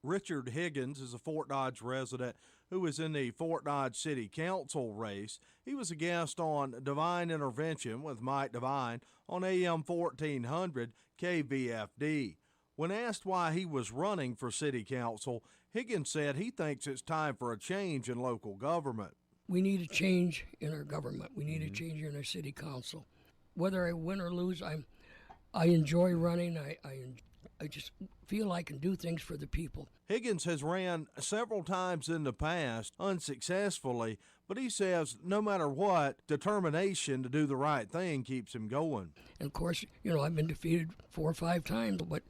Richard Higgins is a Fort Dodge resident who is in the Fort Dodge City Council race. He was a guest on Divine Intervention with Mike Devine on AM 1400 KVFD. When asked why he was running for City Council, Higgins said he thinks it's time for a change in local government. We need a change in our government. We need a change in our City Council. Whether I win or lose, I enjoy running. I just feel I can do things for the people. Higgins has ran several times in the past unsuccessfully, but he says no matter what, determination to do the right thing keeps him going. And of course, I've been defeated 4 or 5 times, but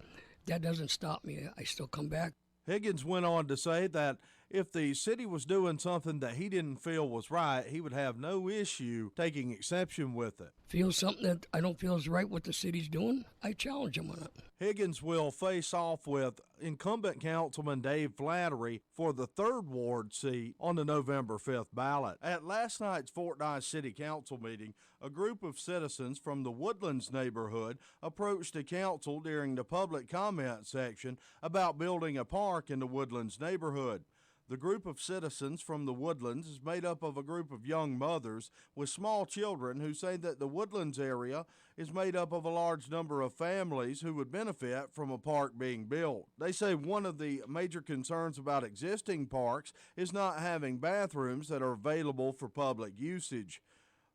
that doesn't stop me. I still come back. Higgins went on to say that if the city was doing something that he didn't feel was right, he would have no issue taking exception with it. Feel something that I don't feel is right what the city's doing, I challenge him on it. Higgins will face off with incumbent Councilman Dave Flattery for the 3rd Ward seat on the November 5th ballot. At last night's Fort Dodge City Council meeting, a group of citizens from the Woodlands neighborhood approached the council during the public comment section about building a park in the Woodlands neighborhood. The group of citizens from the Woodlands is made up of a group of young mothers with small children who say that the Woodlands area is made up of a large number of families who would benefit from a park being built. They say one of the major concerns about existing parks is not having bathrooms that are available for public usage.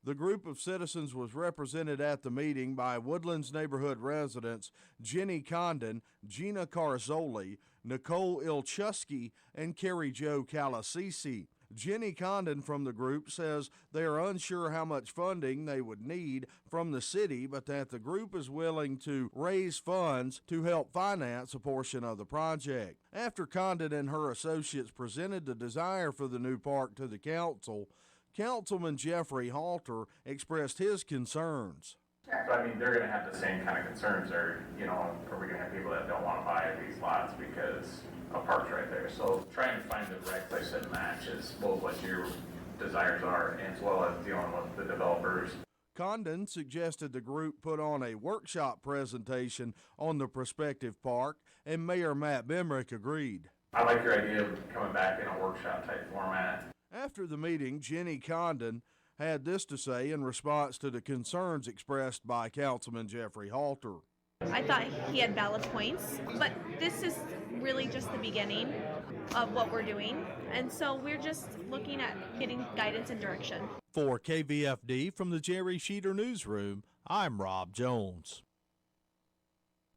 The group of citizens was represented at the meeting by Woodlands neighborhood residents Jenny Condon, Gina Carzoli, Nicole Ilchusky, and Carrie Jo Calasisi. Jenny Condon from the group says they are unsure how much funding they would need from the city, but that the group is willing to raise funds to help finance a portion of the project. After Condon and her associates presented the desire for the new park to the council, Councilman Jeffrey Halter expressed his concerns. But I mean, they're going to have the same kind of concerns. Are we going to have people that don't want to buy these lots because a park's right there? So trying to find the right place that matches both what your desires are as well as dealing with the developers. Condon suggested the group put on a workshop presentation on the prospective park, and Mayor Matt Bemrick agreed. I like your idea of coming back in a workshop type format. After the meeting, Jenny Condon had this to say in response to the concerns expressed by Councilman Jeffrey Halter. I thought he had valid points, but this is really just the beginning of what we're doing. And so we're just looking at getting guidance and direction. For KVFD from the Jerry Sheeter Newsroom, I'm Rob Jones.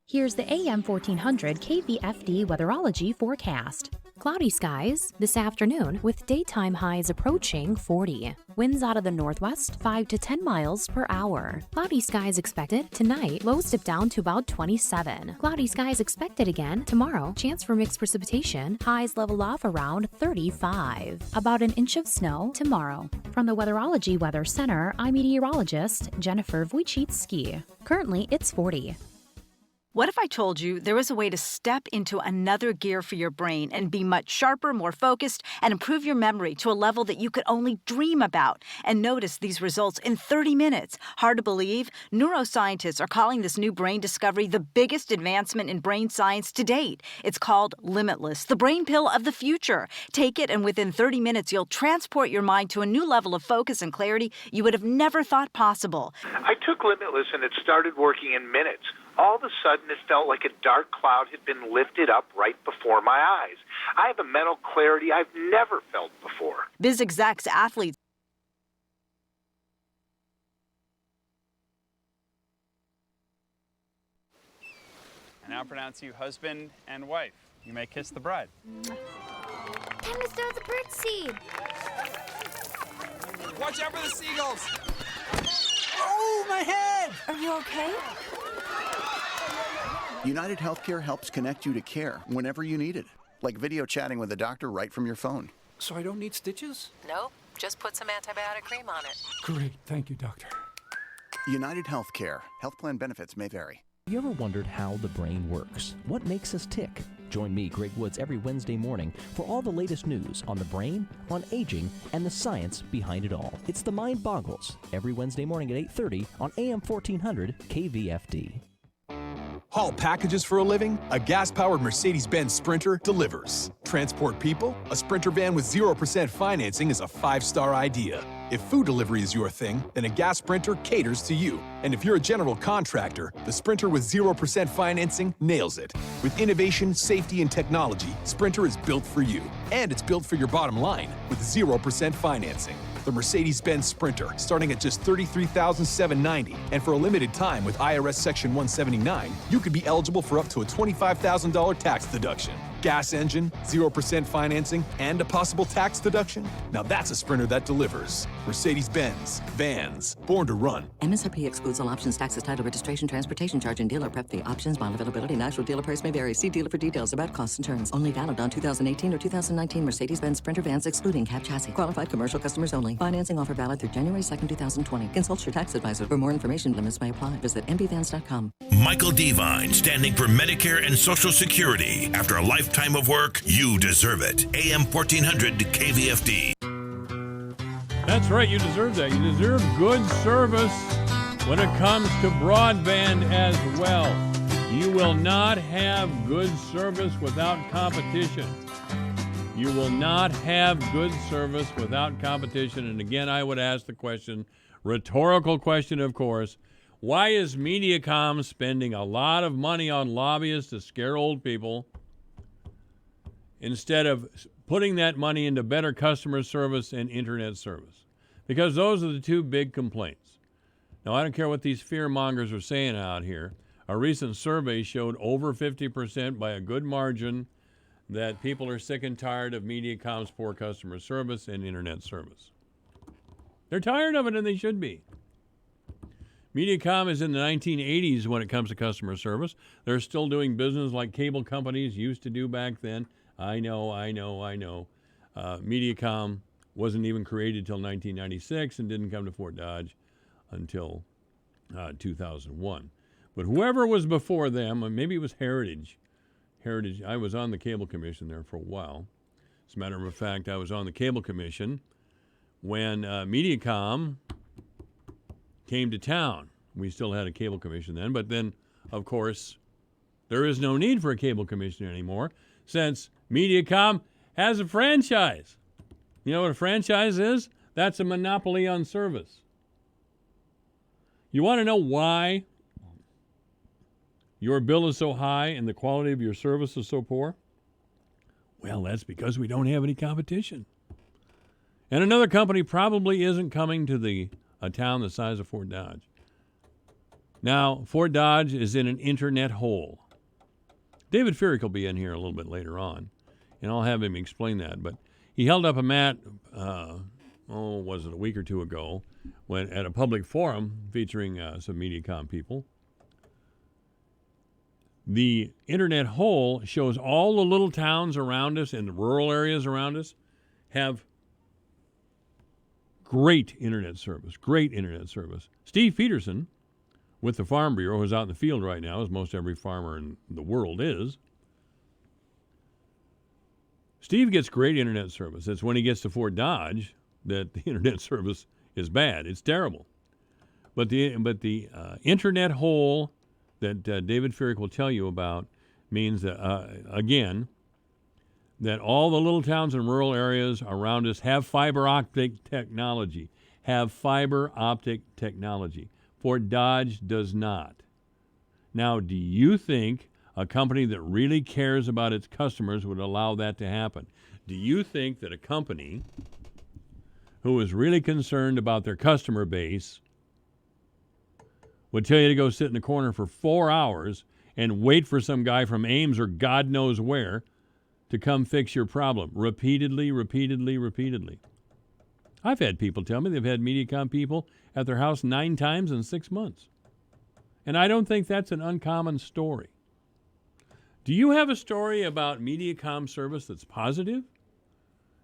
Here's the AM 1400 KVFD weatherology forecast. Cloudy skies this afternoon with daytime highs approaching 40. Winds out of the northwest 5 to 10 miles per hour. Cloudy skies expected tonight. Lows dip down to about 27. Cloudy skies expected again tomorrow. Chance for mixed precipitation. Highs level off around 35. About an inch of snow tomorrow. From the Weatherology Weather Center, I'm meteorologist Jennifer Wojcicki. Currently, it's 40. What if I told you there was a way to step into another gear for your brain and be much sharper, more focused, and improve your memory to a level that you could only dream about and notice these results in 30 minutes? Hard to believe? Neuroscientists are calling this new brain discovery the biggest advancement in brain science to date. It's called Limitless, the brain pill of the future. Take it, and within 30 minutes, you'll transport your mind to a new level of focus and clarity you would have never thought possible. I took Limitless, and it started working in minutes. All of a sudden, it felt like a dark cloud had been lifted up right before my eyes. I have a mental clarity I've never felt before. Biz execs, athletes. I now pronounce you husband and wife. You may kiss the bride. Time to throw the birdseed. Watch out for the seagulls. Oh, my head! Are you okay? United Healthcare helps connect you to care whenever you need it, like video chatting with a doctor right from your phone. So I don't need stitches? Nope, just put some antibiotic cream on it. Great, thank you, doctor. United Healthcare. Health plan benefits may vary. You ever wondered how the brain works? What makes us tick? Join me, Greg Woods, every Wednesday morning for all the latest news on the brain, on aging, and the science behind it all. It's The Mind Boggles, every Wednesday morning at 8:30 on AM 1400 KVFD. Haul packages for a living? A gas-powered Mercedes-Benz Sprinter delivers. Transport people? A Sprinter van with 0% financing is a 5-star idea. If food delivery is your thing, then a gas Sprinter caters to you. And if you're a general contractor, the Sprinter with 0% financing nails it. With innovation, safety, and technology, Sprinter is built for you. And it's built for your bottom line with 0% financing. The Mercedes-Benz Sprinter, starting at just $33,790. And for a limited time with IRS Section 179, you could be eligible for up to a $25,000 tax deduction. Gas engine, 0% financing, and a possible tax deduction? Now that's a Sprinter that delivers. Mercedes-Benz. Vans. Born to run. MSRP excludes all options, taxes, title, registration, transportation charge, and dealer prep fee. Options, bond availability, and actual dealer price may vary. See dealer for details about costs and terms. Only valid on 2018 or 2019 Mercedes-Benz Sprinter vans excluding cab chassis. Qualified commercial customers only. Financing offer valid through January 2nd, 2020. Consult your tax advisor. For more information, limits may apply. Visit mbvans.com. Michael Devine, standing for Medicare and Social Security. After a lifetime of work, you deserve it. AM 1400 KVFD. That's right, you deserve that. You deserve good service when it comes to broadband as well. You will not have good service without competition. You will not have good service without competition. And again, I would ask the question, rhetorical question, of course, why is Mediacom spending a lot of money on lobbyists to scare old people instead of putting that money into better customer service and internet service? Because those are the two big complaints. Now, I don't care what these fear mongers are saying out here. A recent survey showed over 50% by a good margin that people are sick and tired of Mediacom's poor customer service and internet service. They're tired of it, and they should be. Mediacom is in the 1980s when it comes to customer service. They're still doing business like cable companies used to do back then. I know. Mediacom wasn't even created until 1996 and didn't come to Fort Dodge until 2001. But whoever was before them, maybe it was Heritage. I was on the Cable Commission there for a while. As a matter of fact, I was on the Cable Commission when Mediacom came to town. We still had a Cable Commission then, but then, of course, there is no need for a Cable Commission anymore since Mediacom has a franchise. You know what a franchise is? That's a monopoly on service. You want to know why your bill is so high and the quality of your service is so poor? Well, that's because we don't have any competition. And another company probably isn't coming to a town the size of Fort Dodge. Now, Fort Dodge is in an internet hole. David Furick will be in here a little bit later on, and I'll have him explain that. But he held up a mat, was it a week or two ago, when at a public forum featuring some Mediacom people. The internet hole shows all the little towns around us and the rural areas around us have great internet service. Steve Peterson with the Farm Bureau, who's out in the field right now, as most every farmer in the world is. Steve gets great internet service. It's when he gets to Fort Dodge that the internet service is bad. It's terrible. But the internet hole that David Furick will tell you about means that, again, that all the little towns and rural areas around us have fiber optic technology. Fort Dodge does not. Now, do you think a company that really cares about its customers would allow that to happen? Do you think that a company who is really concerned about their customer base would tell you to go sit in the corner for 4 hours and wait for some guy from Ames or God knows where to come fix your problem repeatedly? I've had people tell me they've had Mediacom people at their house 9 times in 6 months. And I don't think that's an uncommon story. Do you have a story about Mediacom service that's positive?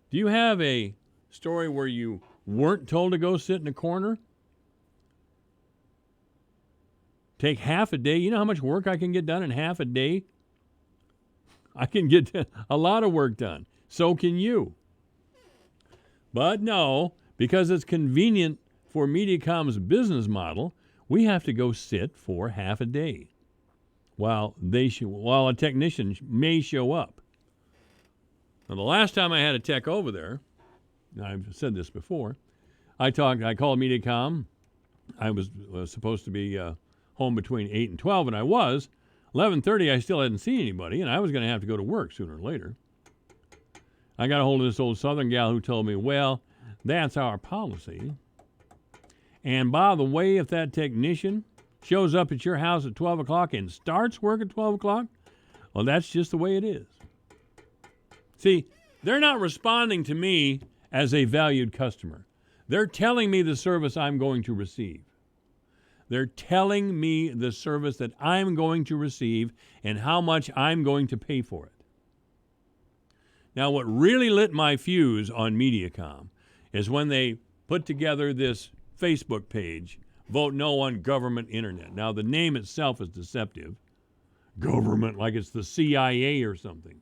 Do you have a story where you weren't told to go sit in a corner? Take half a day. You know how much work I can get done in half a day? I can get a lot of work done. So can you. But no, because it's convenient for Mediacom's business model, we have to go sit for half a day while a technician may show up. Now, the last time I had a tech over there, I've said this before, I called Mediacom. I was supposed to be home between 8 and 12, and I was. 11:30, I still hadn't seen anybody, and I was going to have to go to work sooner or later. I got a hold of this old Southern gal who told me, well, that's our policy. And by the way, if that technician shows up at your house at 12 o'clock and starts work at 12 o'clock, well, that's just the way it is. See, they're not responding to me as a valued customer. They're telling me the service I'm going to receive. They're telling me the service that I'm going to receive and how much I'm going to pay for it. Now, what really lit my fuse on Mediacom is when they put together this Facebook page, Vote No on Government Internet. Now, the name itself is deceptive. Government, like it's the CIA or something.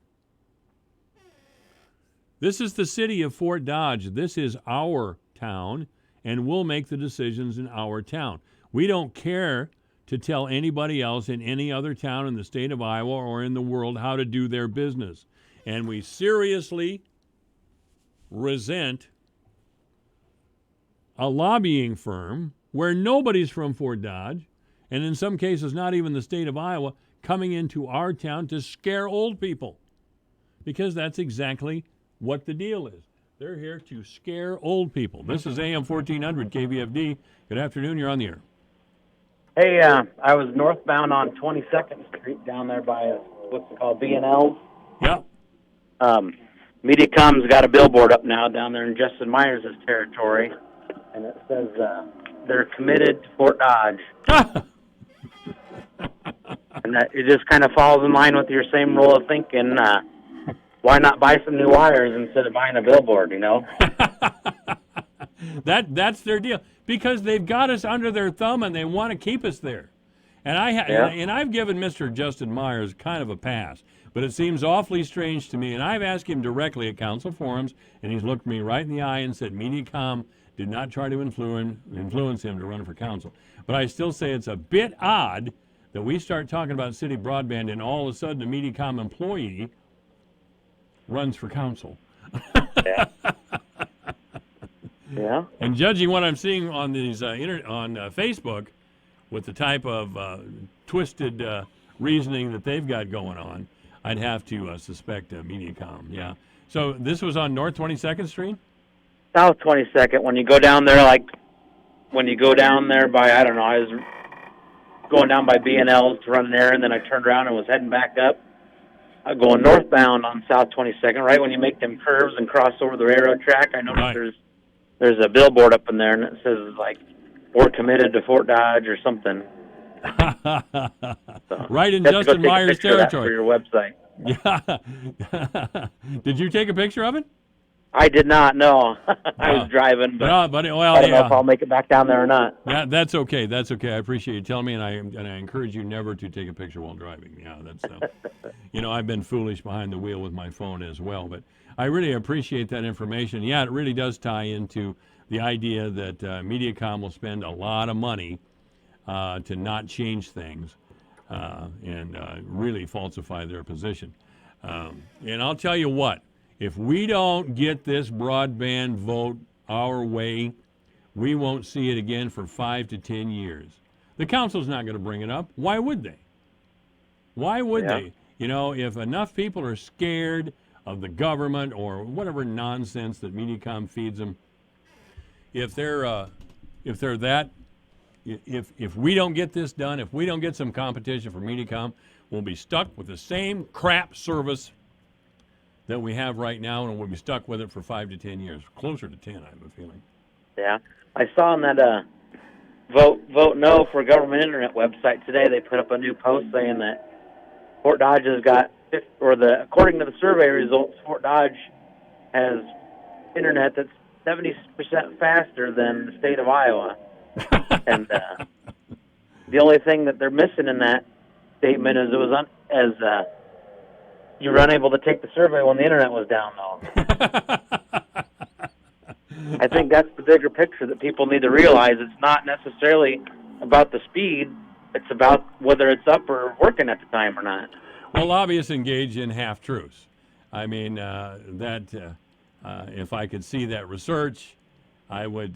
This is the city of Fort Dodge. This is our town, and we'll make the decisions in our town. We don't care to tell anybody else in any other town in the state of Iowa or in the world how to do their business. And we seriously resent a lobbying firm where nobody's from Fort Dodge, and in some cases not even the state of Iowa, coming into our town to scare old people. Because that's exactly what the deal is. They're here to scare old people. This is AM 1400 KVFD. Good afternoon. You're on the air. Hey, I was northbound on 22nd Street down there by what's it called, B&L. Yeah. MediaCom's got a billboard up now down there in Justin Myers' territory, and it says they're committed to Fort Dodge. And that it just kind of falls in line with your same rule of thinking. Why not buy some new wires instead of buying a billboard, you know? That's their deal, because they've got us under their thumb and they want to keep us there. And I've given Mr. Justin Myers kind of a pass, but it seems awfully strange to me. And I've asked him directly at council forums, and he's looked me right in the eye and said MediaCom did not try to influence him to run for council. But I still say it's a bit odd that we start talking about city broadband and all of a sudden a MediaCom employee runs for council. Yeah. Yeah. And judging what I'm seeing on these on Facebook, with the type of twisted reasoning that they've got going on, I'd have to suspect MediaCom. Yeah. So this was on North 22nd Street? South 22nd. When you go down there, by, I don't know, I was going down by B&L's to run an errand, then I turned around and was heading back up. Going northbound on South 22nd, right when you make them curves and cross over the railroad track, I noticed there's a billboard up in there, and it says, like, we're committed to Fort Dodge or something. So, right in Justin Myers' territory. For your website. Yeah. Did you take a picture of it? I did not, no. I was driving, but I don't know if I'll make it back down there or not. That's okay. That's okay. I appreciate you telling me, and I encourage you never to take a picture while driving. Yeah, that's I've been foolish behind the wheel with my phone as well, but I really appreciate that information. Yeah, it really does tie into the idea that MediaCom will spend a lot of money to not change things and really falsify their position. And I'll tell you what. If we don't get this broadband vote our way, we won't see it again for 5 to 10 years. The council's not going to bring it up. Why would they? Why would they? If enough people are scared of the government or whatever nonsense that MediaCom feeds them, if we don't get this done, if we don't get some competition for MediaCom, we'll be stuck with the same crap service that we have right now, and we'll be stuck with it for 5 to 10 years. Closer to 10, I have a feeling. Yeah. I saw on that Vote No for Government Internet website today, they put up a new post saying that Fort Dodge has got, according to the survey results, Fort Dodge has internet that's 70% faster than the state of Iowa. And the only thing that they're missing in that statement is you were unable to take the survey when the internet was down, though. I think that's the bigger picture that people need to realize. It's not necessarily about the speed. It's about whether it's up or working at the time or not. Well, lobbyists engage in half-truths. I mean, if I could see that research, I would